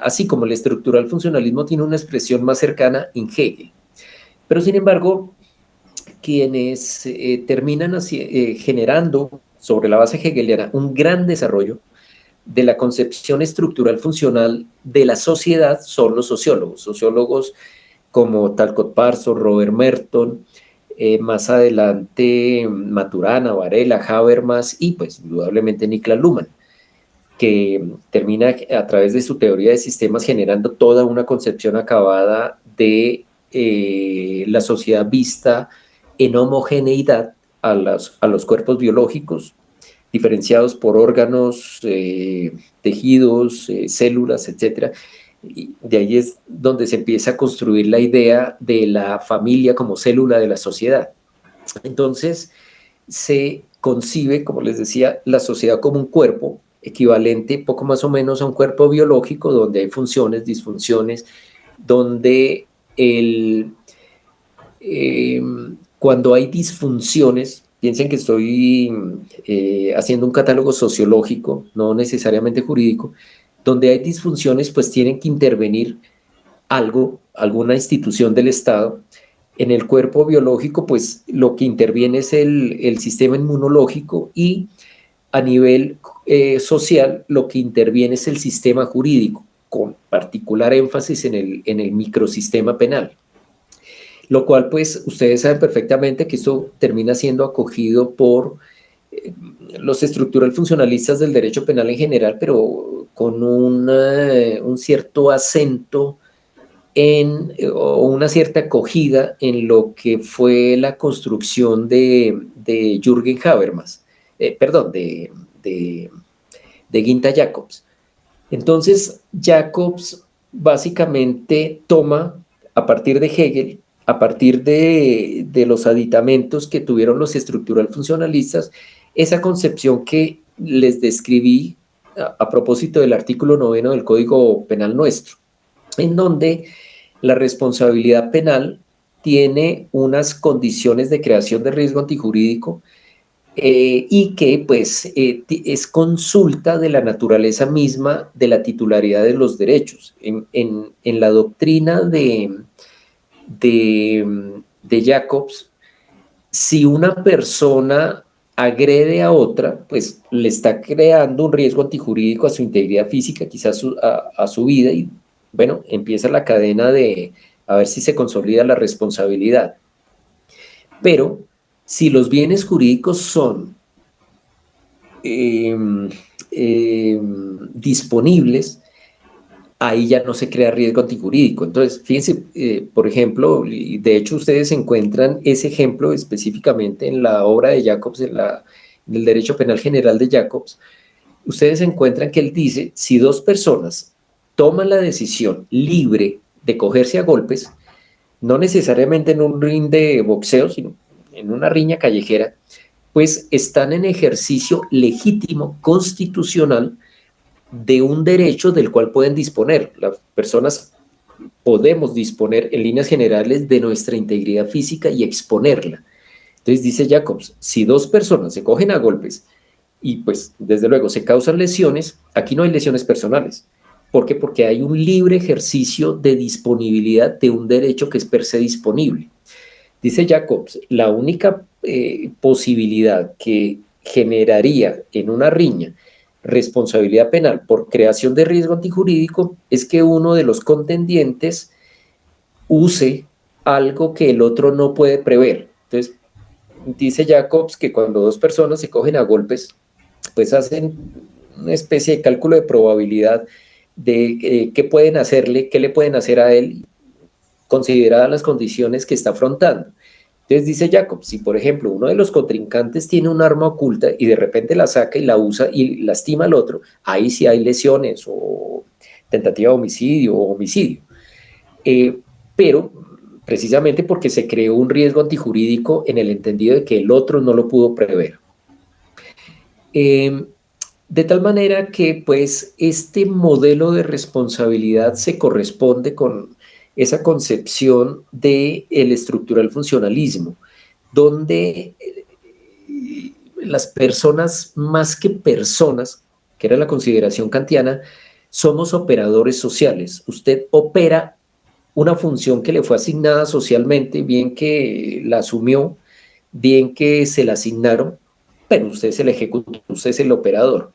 así como el estructural funcionalismo tiene una expresión más cercana en Hegel. Pero sin embargo, quienes terminan generando sobre la base hegeliana un gran desarrollo de la concepción estructural funcional de la sociedad son los sociólogos como Talcott Parsons, Robert Merton, más adelante Maturana, Varela, Habermas y pues indudablemente Niklas Luhmann, que termina a través de su teoría de sistemas generando toda una concepción acabada de la sociedad vista en homogeneidad a los cuerpos biológicos, diferenciados por órganos, tejidos, células, etcétera. Y de ahí es donde se empieza a construir la idea de la familia como célula de la sociedad. Entonces, se concibe, como les decía, la sociedad como un cuerpo equivalente poco más o menos a un cuerpo biológico donde hay funciones, disfunciones, donde eh, cuando hay disfunciones, piensen que estoy haciendo un catálogo sociológico, no necesariamente jurídico, donde hay disfunciones, pues tienen que intervenir algo, alguna institución del Estado. En el cuerpo biológico, pues lo que interviene es el sistema inmunológico y a nivel social lo que interviene es el sistema jurídico, con particular énfasis en el microsistema penal. Lo cual, pues, ustedes saben perfectamente que esto termina siendo acogido por los estructural funcionalistas del derecho penal en general, pero con un cierto acento o una cierta acogida en lo que fue la construcción de Jürgen Habermas, perdón, de de Ginta Jacobs. Entonces, Jacobs básicamente toma, a partir de Hegel, a partir de los aditamentos que tuvieron los estructural funcionalistas, esa concepción que les describí a propósito del artículo 9 del Código Penal nuestro, en donde la responsabilidad penal tiene unas condiciones de creación de riesgo antijurídico y que pues es consulta de la naturaleza misma de la titularidad de los derechos. En la doctrina de Jacobs, si una persona agrede a otra, pues le está creando un riesgo antijurídico a su integridad física, quizás a su vida, y bueno, empieza la cadena de a ver si se consolida la responsabilidad. Pero si los bienes jurídicos son disponibles, ahí ya no se crea riesgo antijurídico. Entonces, fíjense, por ejemplo, y de hecho ustedes encuentran ese ejemplo específicamente en la obra de Jacobs, en el Derecho Penal General de Jacobs. Ustedes encuentran que él dice, si dos personas toman la decisión libre de cogerse a golpes, no necesariamente en un ring de boxeo, sino en una riña callejera, pues están en ejercicio legítimo, constitucional, de un derecho del cual pueden disponer. Las personas podemos disponer en líneas generales de nuestra integridad física y exponerla. Entonces dice Jacobs, si dos personas se cogen a golpes y pues desde luego se causan lesiones, aquí no hay lesiones personales. ¿Por qué? Porque hay un libre ejercicio de disponibilidad de un derecho que es per se disponible. Dice Jacobs, la única posibilidad que generaría en una riña responsabilidad penal por creación de riesgo antijurídico es que uno de los contendientes use algo que el otro no puede prever. Entonces, dice Jacobs que cuando dos personas se cogen a golpes, pues hacen una especie de cálculo de probabilidad de qué pueden hacerle, qué le pueden hacer a él, consideradas las condiciones que está afrontando. Entonces dice Jacobs, si por ejemplo uno de los contrincantes tiene un arma oculta y de repente la saca y la usa y lastima al otro, ahí sí hay lesiones o tentativa de homicidio o homicidio. Pero precisamente porque se creó un riesgo antijurídico en el entendido de que el otro no lo pudo prever. De tal manera que pues este modelo de responsabilidad se corresponde con esa concepción del estructural funcionalismo, donde las personas, más que personas, que era la consideración kantiana, somos operadores sociales. Usted opera una función que le fue asignada socialmente, bien que la asumió, bien que se la asignaron, pero usted es el ejecutor, usted es el operador.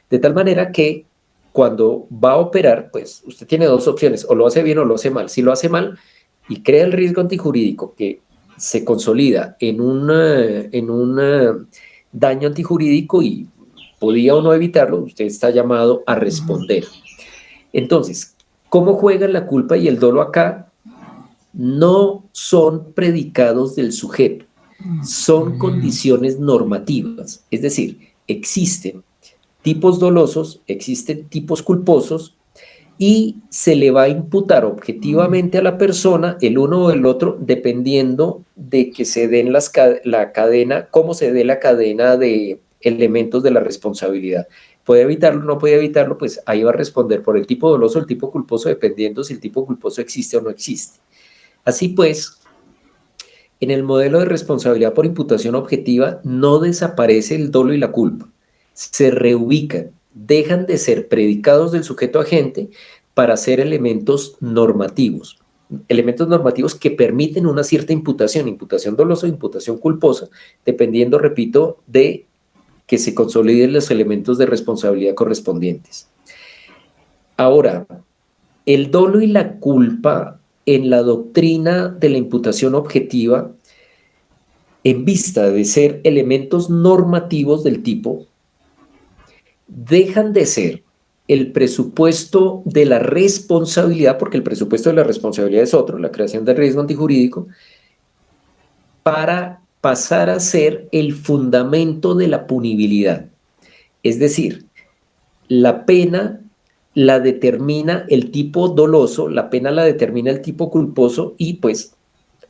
De tal manera que cuando va a operar, pues usted tiene dos opciones, o lo hace bien o lo hace mal. Si lo hace mal y crea el riesgo antijurídico que se consolida en un daño antijurídico y podía o no evitarlo, usted está llamado a responder. Entonces, ¿cómo juegan la culpa y el dolo acá? No son predicados del sujeto, son condiciones normativas, es decir, existen tipos dolosos, existen tipos culposos y se le va a imputar objetivamente a la persona el uno o el otro dependiendo de que se den la cadena, cómo se dé la cadena de elementos de la responsabilidad. ¿Puede evitarlo o no puede evitarlo? Pues ahí va a responder por el tipo doloso o el tipo culposo, dependiendo si el tipo culposo existe o no existe. Así pues, en el modelo de responsabilidad por imputación objetiva no desaparece el dolo y la culpa, se reubican, dejan de ser predicados del sujeto agente para ser elementos normativos que permiten una cierta imputación dolosa o imputación culposa, dependiendo, repito, de que se consoliden los elementos de responsabilidad correspondientes. Ahora, el dolo y la culpa en la doctrina de la imputación objetiva, en vista de ser elementos normativos del tipo, dejan de ser el presupuesto de la responsabilidad, porque el presupuesto de la responsabilidad es otro, la creación de riesgo antijurídico, para pasar a ser el fundamento de la punibilidad. Es decir, la pena la determina el tipo doloso, la pena la determina el tipo culposo y pues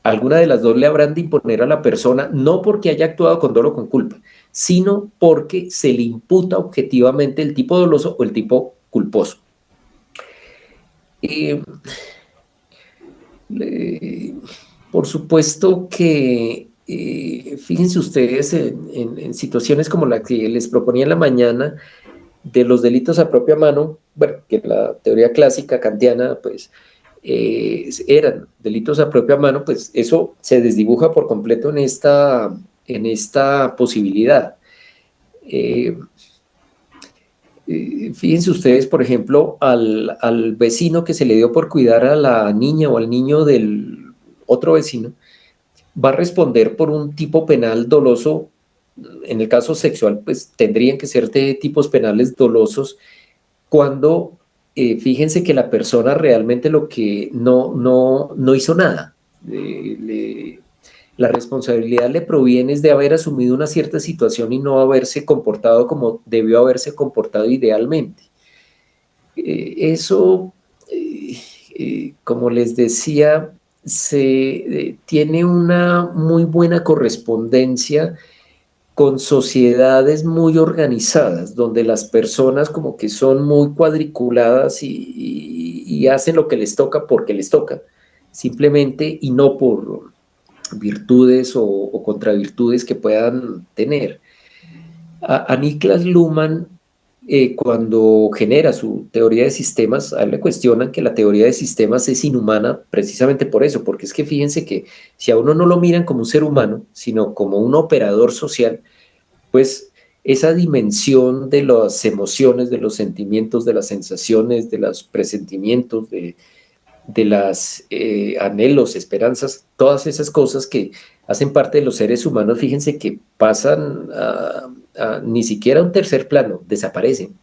alguna de las dos le habrán de imponer a la persona, no porque haya actuado con dolo o con culpa, sino porque se le imputa objetivamente el tipo doloso o el tipo culposo. Eh, por supuesto que, fíjense ustedes en situaciones como la que les proponía en la mañana, de los delitos a propia mano, bueno, que la teoría clásica kantiana, pues, eran delitos a propia mano, pues eso se desdibuja por completo en esta posibilidad. Eh, Fíjense ustedes, por ejemplo, al vecino que se le dio por cuidar a la niña o al niño del otro vecino, va a responder por un tipo penal doloso. En el caso sexual, pues tendrían que ser de tipos penales dolosos cuando fíjense que la persona realmente lo que no hizo nada. La responsabilidad le proviene es de haber asumido una cierta situación y no haberse comportado como debió haberse comportado idealmente. Eso, como les decía, tiene una muy buena correspondencia con sociedades muy organizadas, donde las personas como que son muy cuadriculadas y hacen lo que les toca porque les toca, simplemente y no por virtudes o contravirtudes que puedan tener. A Niklas Luhmann, cuando genera su teoría de sistemas, a él le cuestionan que la teoría de sistemas es inhumana precisamente por eso, porque es que fíjense que si a uno no lo miran como un ser humano, sino como un operador social, pues esa dimensión de las emociones, de los sentimientos, de las sensaciones, de los presentimientos, de las anhelos, esperanzas, todas esas cosas que hacen parte de los seres humanos, fíjense que pasan a ni siquiera a un tercer plano, desaparecen,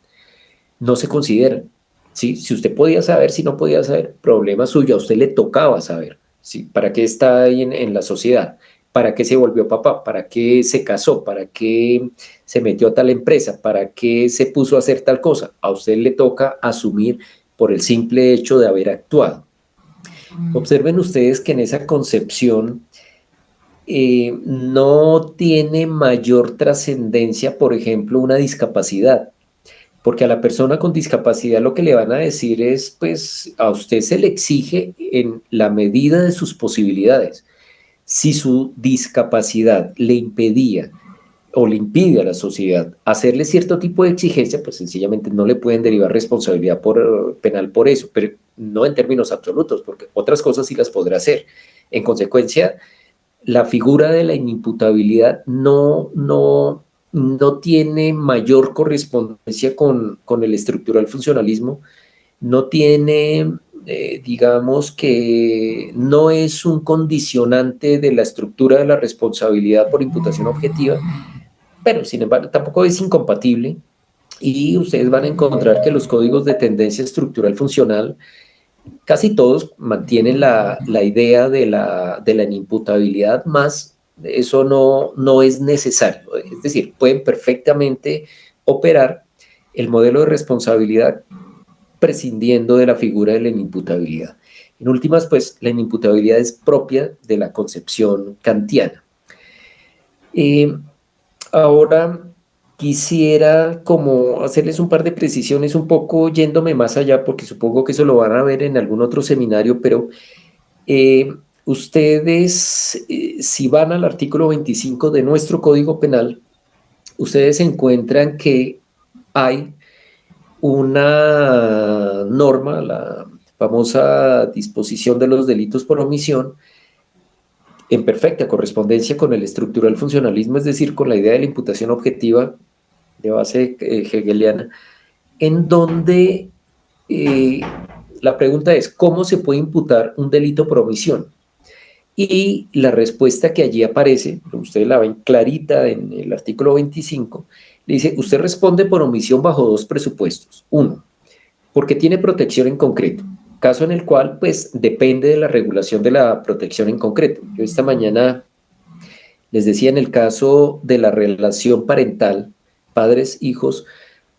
no se consideran. ¿Sí? Si usted podía saber, si no podía saber, problema suyo, a usted le tocaba saber. ¿Sí? ¿Para qué está ahí en la sociedad? ¿Para qué se volvió papá? ¿Para qué se casó? ¿Para qué se metió a tal empresa? ¿Para qué se puso a hacer tal cosa? A usted le toca asumir por el simple hecho de haber actuado. Observen ustedes que en esa concepción no tiene mayor trascendencia, por ejemplo, una discapacidad, porque a la persona con discapacidad lo que le van a decir es, pues a usted se le exige en la medida de sus posibilidades. Si su discapacidad le impedía o le impide a la sociedad hacerle cierto tipo de exigencia, pues sencillamente no le pueden derivar responsabilidad penal por eso, pero no en términos absolutos, porque otras cosas sí las podrá hacer. En consecuencia, la figura de la inimputabilidad no tiene mayor correspondencia con el estructural funcionalismo, no tiene, digamos que no es un condicionante de la estructura de la responsabilidad por imputación objetiva, pero sin embargo tampoco es incompatible y ustedes van a encontrar que los códigos de tendencia estructural funcional casi todos mantienen la idea de la inimputabilidad, más eso no es necesario. Es decir, pueden perfectamente operar el modelo de responsabilidad prescindiendo de la figura de la inimputabilidad. En últimas, pues, la inimputabilidad es propia de la concepción kantiana. Ahora quisiera como hacerles un par de precisiones, un poco yéndome más allá, porque supongo que eso lo van a ver en algún otro seminario, pero ustedes, si van al artículo 25 de nuestro Código Penal, ustedes encuentran que hay una norma, la famosa disposición de los delitos por omisión, en perfecta correspondencia con el estructural funcionalismo, es decir, con la idea de la imputación objetiva de base hegeliana, en donde la pregunta es, ¿cómo se puede imputar un delito por omisión? Y la respuesta que allí aparece, ustedes la ven clarita en el artículo 25, le dice, usted responde por omisión bajo dos presupuestos. Uno, porque tiene protección en concreto, caso en el cual pues depende de la regulación de la protección en concreto. Yo esta mañana les decía en el caso de la relación parental, padres, hijos,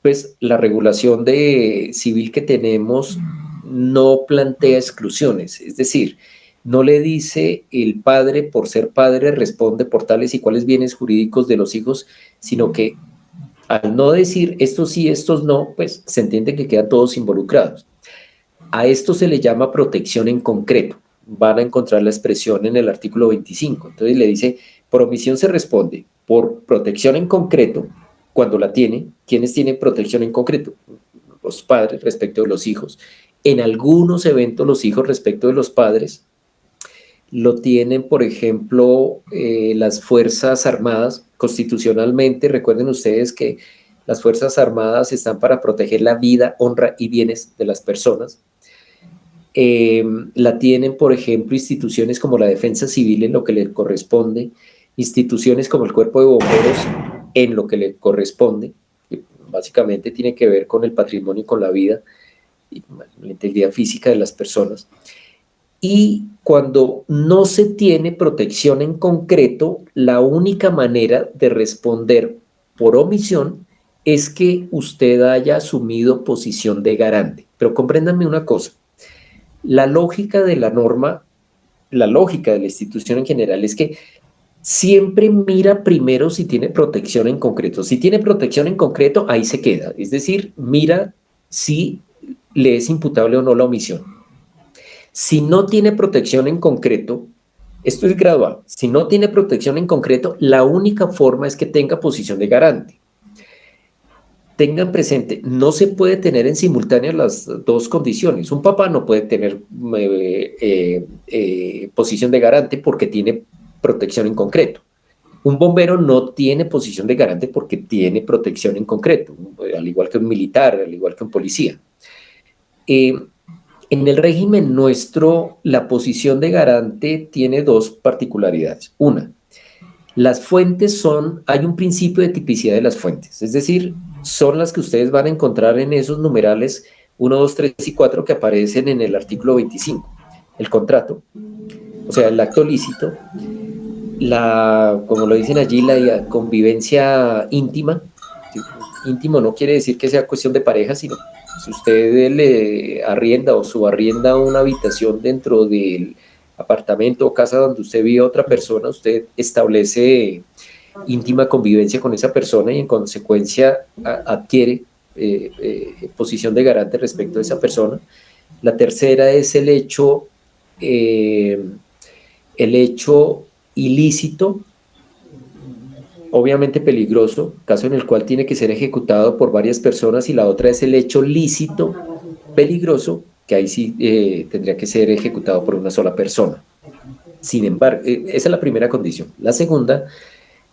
pues la regulación civil que tenemos no plantea exclusiones, es decir, no le dice el padre por ser padre responde por tales y cuales bienes jurídicos de los hijos, sino que al no decir estos sí, estos no, pues se entiende que quedan todos involucrados. A esto se le llama protección en concreto. Van a encontrar la expresión en el artículo 25. Entonces le dice, por omisión se responde por protección en concreto, cuando la tiene. ¿Quiénes tienen protección en concreto? Los padres respecto de los hijos. En algunos eventos los hijos respecto de los padres lo tienen, por ejemplo, las Fuerzas Armadas. Constitucionalmente, recuerden ustedes que las Fuerzas Armadas están para proteger la vida, honra y bienes de las personas. La tienen, por ejemplo, instituciones como la Defensa Civil en lo que le corresponde, instituciones como el Cuerpo de Bomberos en lo que le corresponde, que básicamente tiene que ver con el patrimonio y con la vida y la integridad física de las personas. Y cuando no se tiene protección en concreto, la única manera de responder por omisión es que usted haya asumido posición de garante. Pero compréndanme una cosa, la lógica de la norma, la lógica de la institución en general es que siempre mira primero si tiene protección en concreto. Si tiene protección en concreto, ahí se queda. Es decir, mira si le es imputable o no la omisión. Si no tiene protección en concreto, esto es gradual, si no tiene protección en concreto, la única forma es que tenga posición de garante. Tengan presente, no se puede tener en simultánea las dos condiciones. Un papá no puede tener posición de garante porque tiene protección en concreto. Un bombero no tiene posición de garante porque tiene protección en concreto, al igual que un militar, al igual que un policía. En el régimen nuestro, la posición de garante tiene dos particularidades. Una, las fuentes hay un principio de tipicidad de las fuentes, es decir, son las que ustedes van a encontrar en esos numerales 1, 2, 3 y 4 que aparecen en el artículo 25. El contrato, o sea, el acto lícito, como lo dicen allí, la convivencia íntima. Íntimo no quiere decir que sea cuestión de pareja, sino si usted le arrienda o subarrienda una habitación dentro del apartamento o casa donde usted vive a otra persona, usted establece íntima convivencia con esa persona y en consecuencia adquiere posición de garante respecto a esa persona. La tercera es el hecho ilícito, obviamente peligroso, caso en el cual tiene que ser ejecutado por varias personas, y la otra es el hecho lícito, peligroso, que ahí sí tendría que ser ejecutado por una sola persona. Sin embargo, esa es la primera condición. La segunda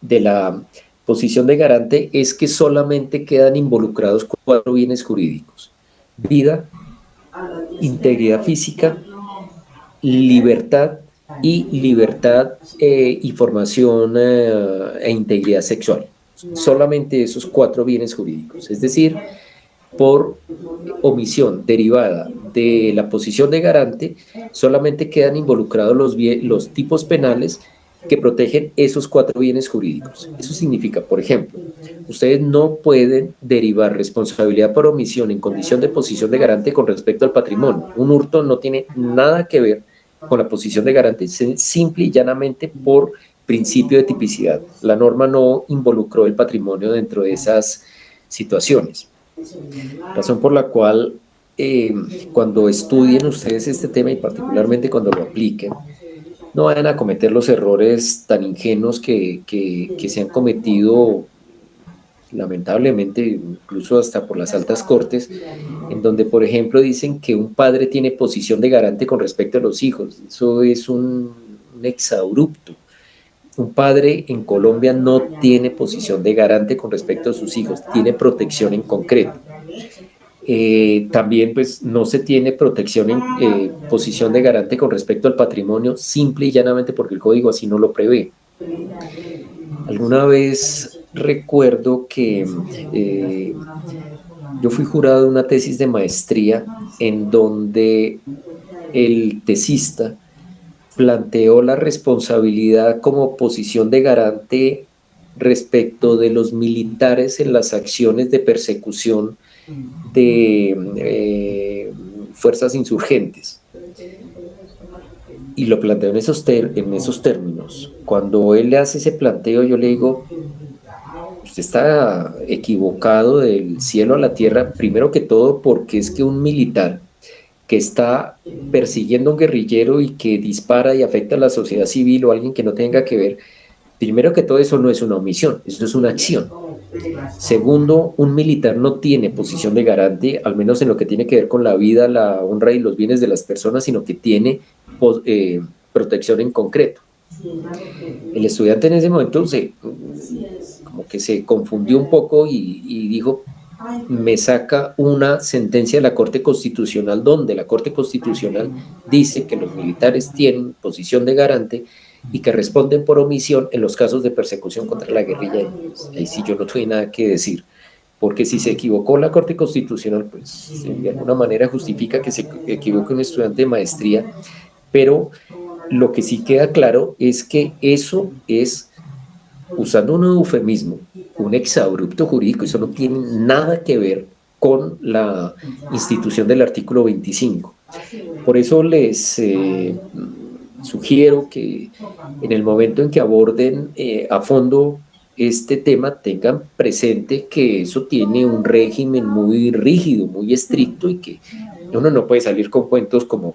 de la posición de garante es que solamente quedan involucrados 4 bienes jurídicos: vida, integridad física, libertad y libertad, información e integridad sexual. Solamente esos 4 bienes jurídicos. Es decir, por omisión derivada de la posición de garante, solamente quedan involucrados los tipos penales que protegen esos 4 bienes jurídicos. Eso significa, por ejemplo, ustedes no pueden derivar responsabilidad por omisión en condición de posición de garante con respecto al patrimonio. Un hurto no tiene nada que ver con la posición de garante, simple y llanamente por principio de tipicidad. La norma no involucró el patrimonio dentro de esas situaciones. Razón por la cual cuando estudien ustedes este tema y particularmente cuando lo apliquen, no vayan a cometer los errores tan ingenuos que se han cometido lamentablemente, incluso hasta por las altas cortes, en donde, por ejemplo, dicen que un padre tiene posición de garante con respecto a los hijos. Eso es un exabrupto. Un padre en Colombia no tiene posición de garante con respecto a sus hijos, tiene protección en concreto. También pues no se tiene protección en posición de garante con respecto al patrimonio, simple y llanamente porque el código así no lo prevé. Alguna vez recuerdo que yo fui jurado de una tesis de maestría en donde el tesista planteó la responsabilidad como posición de garante respecto de los militares en las acciones de persecución de fuerzas insurgentes. Y lo planteo en esos términos. Cuando él le hace ese planteo, yo le digo, usted está equivocado del cielo a la tierra, primero que todo porque es que un militar que está persiguiendo a un guerrillero y que dispara y afecta a la sociedad civil o a alguien que no tenga que ver, primero que todo eso no es una omisión, eso es una acción. Segundo, un militar no tiene posición de garante, al menos en lo que tiene que ver con la vida, la honra y los bienes de las personas, sino que tiene protección en concreto. El estudiante en ese momento como que se confundió un poco y dijo, me saca una sentencia de la Corte Constitucional donde la Corte Constitucional dice que los militares tienen posición de garante y que responden por omisión en los casos de persecución contra la guerrilla. Ahí sí yo no tuve nada que decir, porque si se equivocó la Corte Constitucional, pues de alguna manera justifica que se equivoque un estudiante de maestría, pero lo que sí queda claro es que eso es, usando un eufemismo, un exabrupto jurídico, eso no tiene nada que ver con la institución del artículo 25. Por eso les sugiero que en el momento en que aborden a fondo este tema tengan presente que eso tiene un régimen muy rígido, muy estricto y que uno no puede salir con cuentos como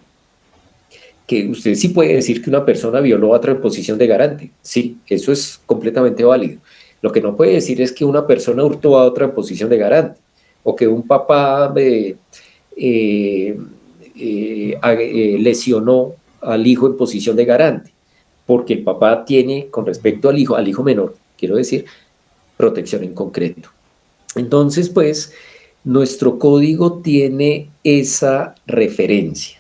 que usted sí puede decir que una persona violó a otra en posición de garante. Sí, eso es completamente válido. Lo que no puede decir es que una persona hurtó a otra en posición de garante o que un papá lesionó al hijo en posición de garante, porque el papá tiene, con respecto al hijo menor, quiero decir, protección en concreto. Entonces, pues, nuestro código tiene esa referencia.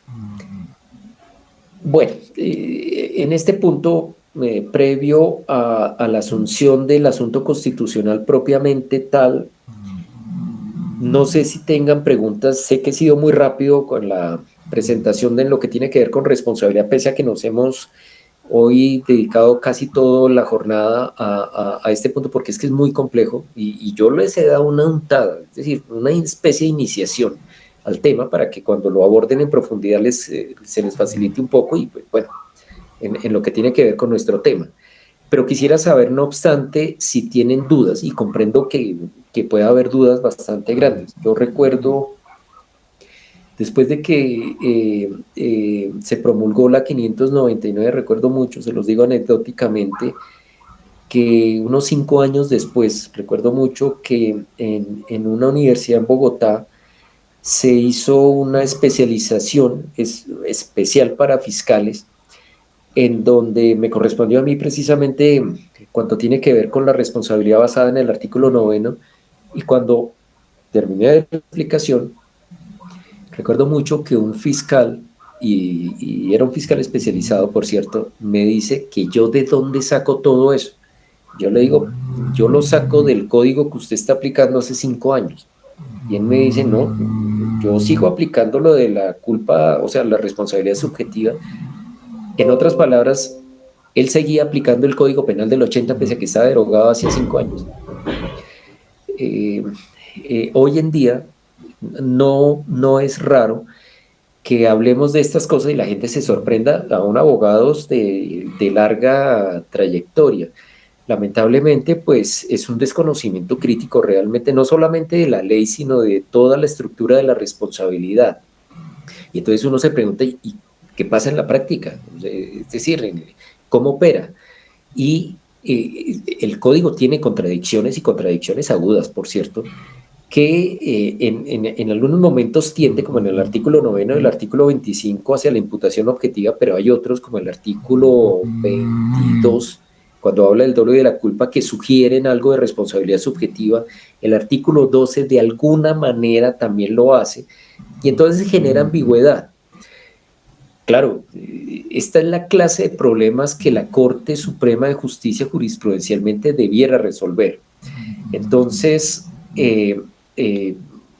Bueno, en este punto, previo a la asunción del asunto constitucional propiamente tal, no sé si tengan preguntas, sé que he sido muy rápido con la presentación de lo que tiene que ver con responsabilidad, pese a que nos hemos hoy dedicado casi toda la jornada a este punto, porque es que es muy complejo y yo les he dado una untada, es decir, una especie de iniciación al tema para que cuando lo aborden en profundidad se les facilite un poco y pues, bueno, en lo que tiene que ver con nuestro tema. Pero quisiera saber, no obstante, si tienen dudas y comprendo que puede haber dudas bastante grandes. Yo recuerdo, después de que se promulgó la 599, recuerdo mucho, se los digo anecdóticamente, que unos 5 años después, recuerdo mucho que en una universidad en Bogotá, se hizo una especialización especial para fiscales, en donde me correspondió a mí precisamente cuanto tiene que ver con la responsabilidad basada en el artículo 9, y cuando terminé de la explicación, recuerdo mucho que un fiscal, y era un fiscal especializado, por cierto, me dice que yo de dónde saco todo eso. Yo le digo, yo lo saco del código que usted está aplicando hace 5 años. Y él me dice, no, yo sigo aplicando lo de la culpa, o sea, la responsabilidad subjetiva. En otras palabras, él seguía aplicando el Código Penal del 80 pese a que estaba derogado hace 5 años. Hoy en día no es raro que hablemos de estas cosas y la gente se sorprenda, aún abogados de larga trayectoria. Lamentablemente, pues es un desconocimiento crítico realmente, no solamente de la ley, sino de toda la estructura de la responsabilidad. Y entonces uno se pregunta, ¿y qué pasa en la práctica? Es decir, ¿cómo opera? Y el código tiene contradicciones y contradicciones agudas, por cierto, que en algunos momentos tiende, como en el artículo 9 del artículo 25, hacia la imputación objetiva, pero hay otros, como el artículo 22, cuando habla del dolo y de la culpa, que sugieren algo de responsabilidad subjetiva. El artículo 12 de alguna manera también lo hace, y entonces genera ambigüedad. Claro, esta es la clase de problemas que la Corte Suprema de Justicia jurisprudencialmente debiera resolver. Entonces,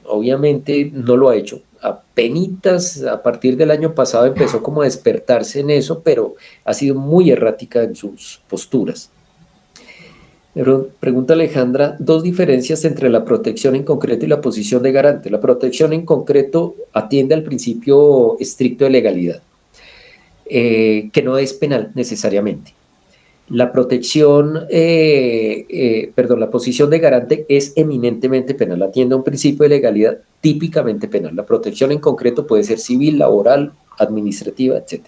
obviamente no lo ha hecho. Apenitas a partir del año pasado empezó como a despertarse en eso, pero ha sido muy errática en sus posturas. Pero pregunta Alejandra, dos diferencias entre la protección en concreto y la posición de garante. La protección en concreto atiende al principio estricto de legalidad, que no es penal necesariamente. La la posición de garante es eminentemente penal, atiende a un principio de legalidad típicamente penal. La protección en concreto puede ser civil, laboral, administrativa, etc.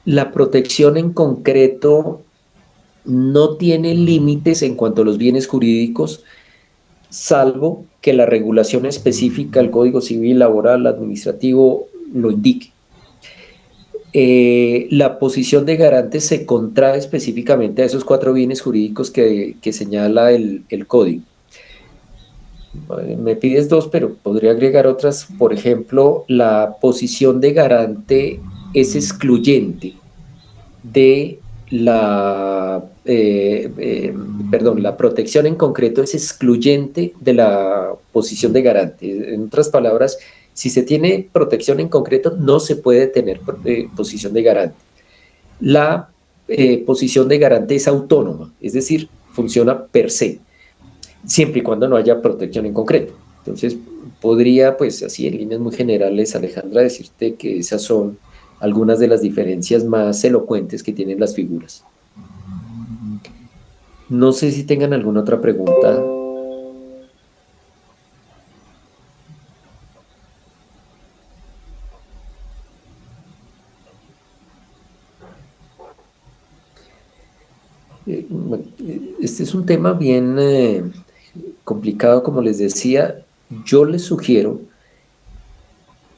La protección en concreto no tiene límites en cuanto a los bienes jurídicos, salvo que la regulación específica, el Código Civil, Laboral, Administrativo, lo indique. La posición de garante se contrae específicamente a esos 4 bienes jurídicos que señala el Código. Me pides 2, pero podría agregar otras. Por ejemplo, la posición de garante es excluyente de la protección en concreto es excluyente de la posición de garante. En otras palabras, si se tiene protección en concreto, no se puede tener posición de garante. La posición de garante es autónoma, es decir, funciona per se, siempre y cuando no haya protección en concreto. Entonces, podría, pues así en líneas muy generales, Alejandra, decirte que esas son algunas de las diferencias más elocuentes que tienen las figuras. No sé si tengan alguna otra pregunta. Bueno, este es un tema bien complicado, como les decía. Yo les sugiero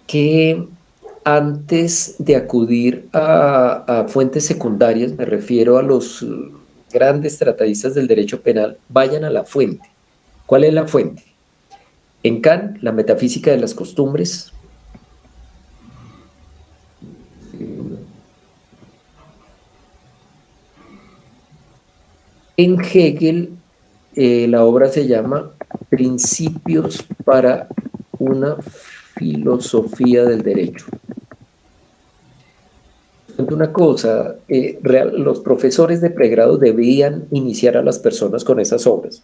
que antes de acudir a fuentes secundarias, me refiero a los grandes tratadistas del derecho penal, vayan a la fuente. ¿Cuál es la fuente? En Kant, la metafísica de las costumbres. En Hegel, la obra se llama Principios para una filosofía del derecho. Una cosa, los profesores de pregrado debían iniciar a las personas con esas obras,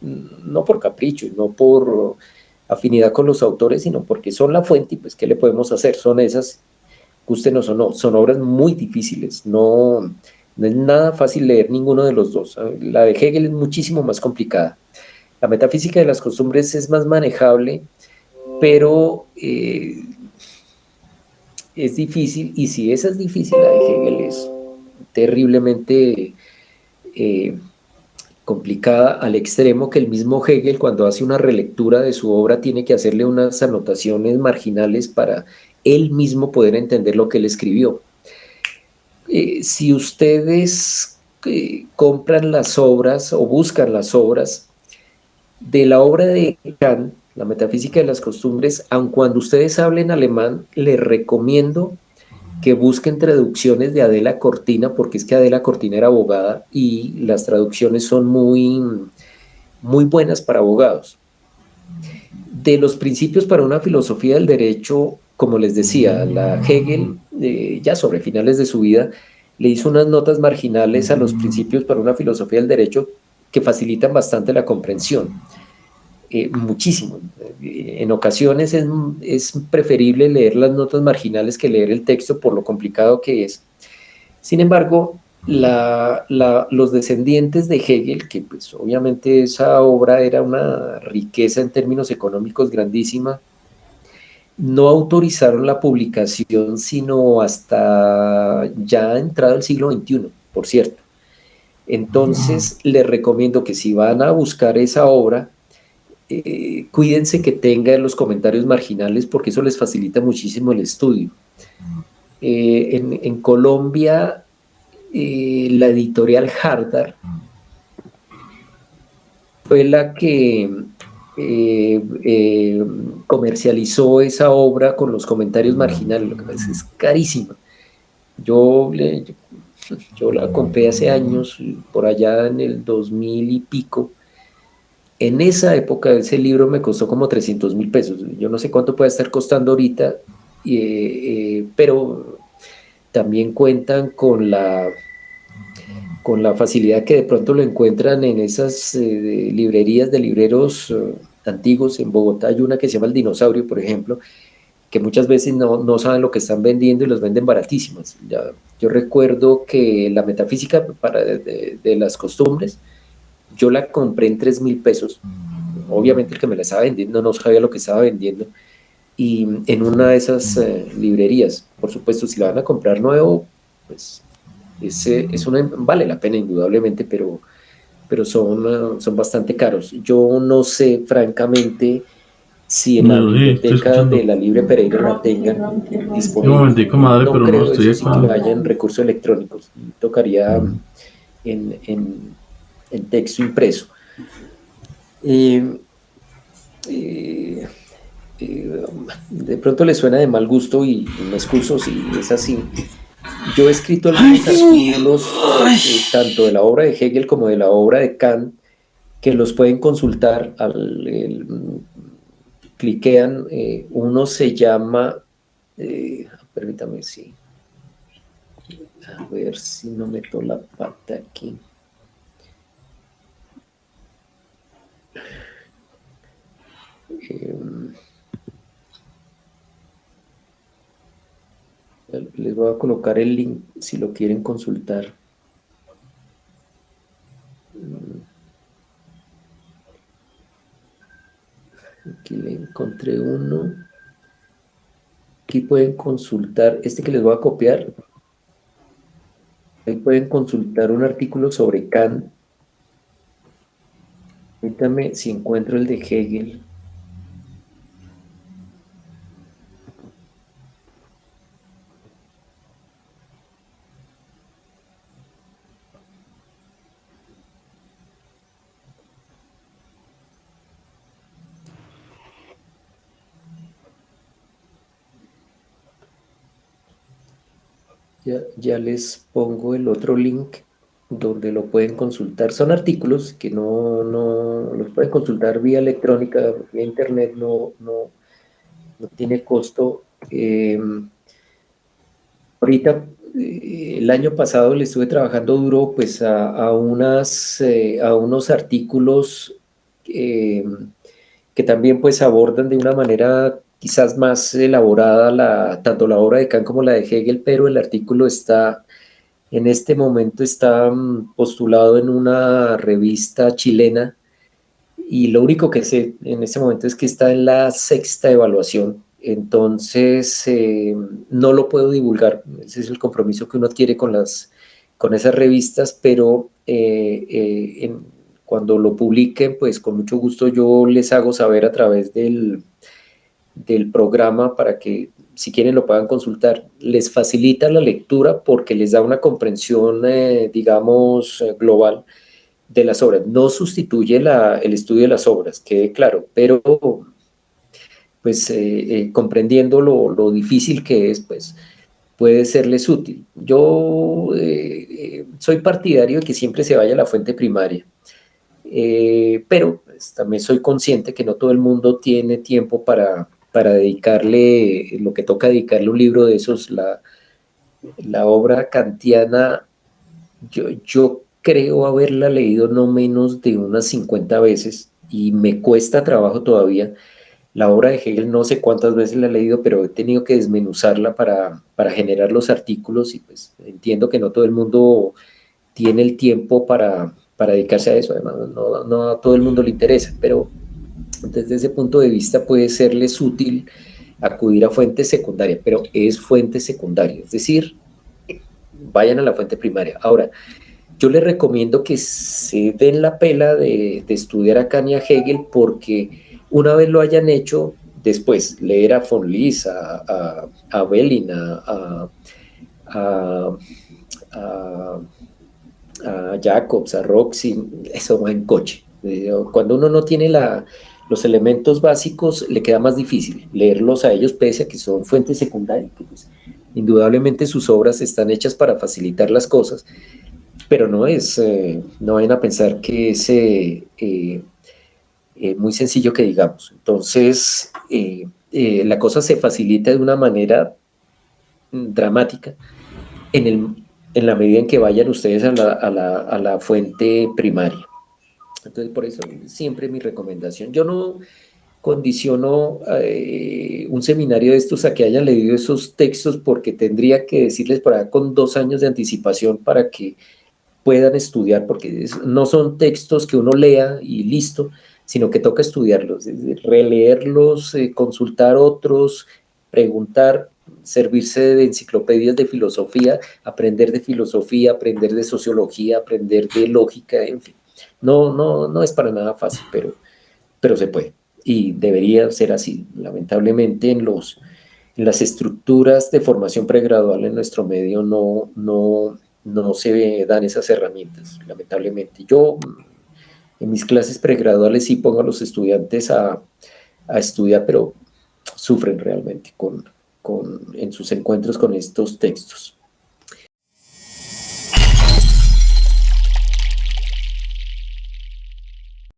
no por capricho, no por afinidad con los autores, sino porque son la fuente y pues ¿qué le podemos hacer? Son esas, gústenos o no, son obras muy difíciles, no es nada fácil leer ninguno de los dos. La de Hegel es muchísimo más complicada. La metafísica de las costumbres es más manejable, pero es difícil, y si esa es difícil, la de Hegel es terriblemente complicada al extremo que el mismo Hegel, cuando hace una relectura de su obra, tiene que hacerle unas anotaciones marginales para él mismo poder entender lo que él escribió. Si ustedes compran las obras o buscan las obras de la obra de Kant, la metafísica de las costumbres, aun cuando ustedes hablen alemán, les recomiendo que busquen traducciones de Adela Cortina, porque es que Adela Cortina era abogada y las traducciones son muy, muy buenas para abogados. De los principios para una filosofía del derecho, como les decía, la Hegel, ya sobre finales de su vida, le hizo unas notas marginales a los principios para una filosofía del derecho que facilitan bastante la comprensión. Muchísimo. En ocasiones es preferible leer las notas marginales que leer el texto por lo complicado que es. Sin embargo, los descendientes de Hegel, que pues obviamente esa obra era una riqueza en términos económicos grandísima, no autorizaron la publicación sino hasta ya entrado el siglo XXI, por cierto. Entonces, les recomiendo que si van a buscar esa obra, cuídense que tenga los comentarios marginales porque eso les facilita muchísimo el estudio. En Colombia, la editorial Hardar fue la que comercializó esa obra con los comentarios marginales, lo que pasa es carísima. Yo la compré hace años, por allá en el 2000 y pico. En esa época ese libro me costó como 300.000 pesos. Yo no sé cuánto puede estar costando ahorita, pero también cuentan con con la facilidad que de pronto lo encuentran en esas librerías de libreros antiguos. En Bogotá hay una que se llama El Dinosaurio, por ejemplo, que muchas veces no saben lo que están vendiendo y los venden baratísimas. Yo recuerdo que la metafísica de las costumbres, yo la compré en 3.000 pesos. Obviamente el que me la estaba vendiendo no sabía lo que estaba vendiendo. Y en una de esas librerías, por supuesto, si la van a comprar nuevo, pues vale la pena indudablemente, pero son bastante caros. Yo no sé, francamente, si en la No, sí, estoy biblioteca de escuchando. la Libre Pereira la tengan Un disponible. momentico, madre, No pero no creo, estoy eso sí, que acá. haya en recursos electrónicos. Tocaría en texto impreso. Eh, eh, de pronto le suena de mal gusto y me excuso si es así. Yo he escrito algunos artículos, tanto de la obra de Hegel como de la obra de Kant, que los pueden consultar, cliquean, uno se llama, permítame, sí, a ver si no meto la pata aquí. Eh, Les voy a colocar el link si lo quieren consultar. Aquí le encontré uno. Aquí pueden consultar, este que les voy a copiar, ahí pueden consultar un artículo sobre Kant. Permítame si encuentro el de Hegel. Ya les pongo el otro link donde lo pueden consultar. Son artículos que no los pueden consultar vía electrónica, vía internet, no tiene costo. Ahorita, el año pasado le estuve trabajando duro pues a unos artículos eh, que también pues abordan de una manera quizás más elaborada tanto la obra de Kant como la de Hegel, pero el artículo en este momento está postulado en una revista chilena y lo único que sé en este momento es que está en la sexta evaluación. Entonces, no lo puedo divulgar. Ese es el compromiso que uno adquiere con esas revistas, pero cuando lo publiquen, pues con mucho gusto yo les hago saber a través del programa para que si quieren lo puedan consultar. Les facilita la lectura porque les da una comprensión, digamos, global de las obras. No sustituye el estudio de las obras, quede claro, pero pues comprendiendo lo difícil que es, pues puede serles útil. Yo soy partidario de que siempre se vaya a la fuente primaria, pero pues, también soy consciente que no todo el mundo tiene tiempo para dedicarle lo que toca dedicarle un libro de esos. La obra kantiana, yo creo haberla leído no menos de unas 50 veces y me cuesta trabajo todavía. La obra de Hegel no sé cuántas veces la he leído, pero he tenido que desmenuzarla para generar los artículos y pues entiendo que no todo el mundo tiene el tiempo para dedicarse a eso. Además, no a todo el mundo le interesa, pero desde ese punto de vista puede serles útil acudir a fuentes secundarias, pero es fuente secundaria, es decir, vayan a la fuente primaria. Ahora, yo les recomiendo que se den la pela de estudiar a Kant y a Hegel porque una vez lo hayan hecho, después leer a von Lis, a Belin, a, a, a Jacobs, a Roxy, eso va en coche. Cuando uno no tiene los elementos básicos, le queda más difícil leerlos a ellos, pese a que son fuentes secundarias. Que, pues, indudablemente sus obras están hechas para facilitar las cosas, pero no vayan a pensar que es muy sencillo que digamos. Entonces, la cosa se facilita de una manera dramática en en la medida en que vayan ustedes a la fuente primaria. Entonces, por eso siempre mi recomendación. Yo no condiciono un seminario de estos a que hayan leído esos textos porque tendría que decirles por allá con 2 años de anticipación para que puedan estudiar, porque no son textos que uno lea y listo, sino que toca estudiarlos, es decir, releerlos, consultar otros, preguntar, servirse de enciclopedias de filosofía, aprender de sociología, aprender de lógica, en fin. No es para nada fácil, pero se puede. Y debería ser así. Lamentablemente en las estructuras de formación pregradual en nuestro medio no se dan esas herramientas, lamentablemente. Yo en mis clases pregraduales sí pongo a los estudiantes a estudiar, pero sufren realmente en sus encuentros con estos textos.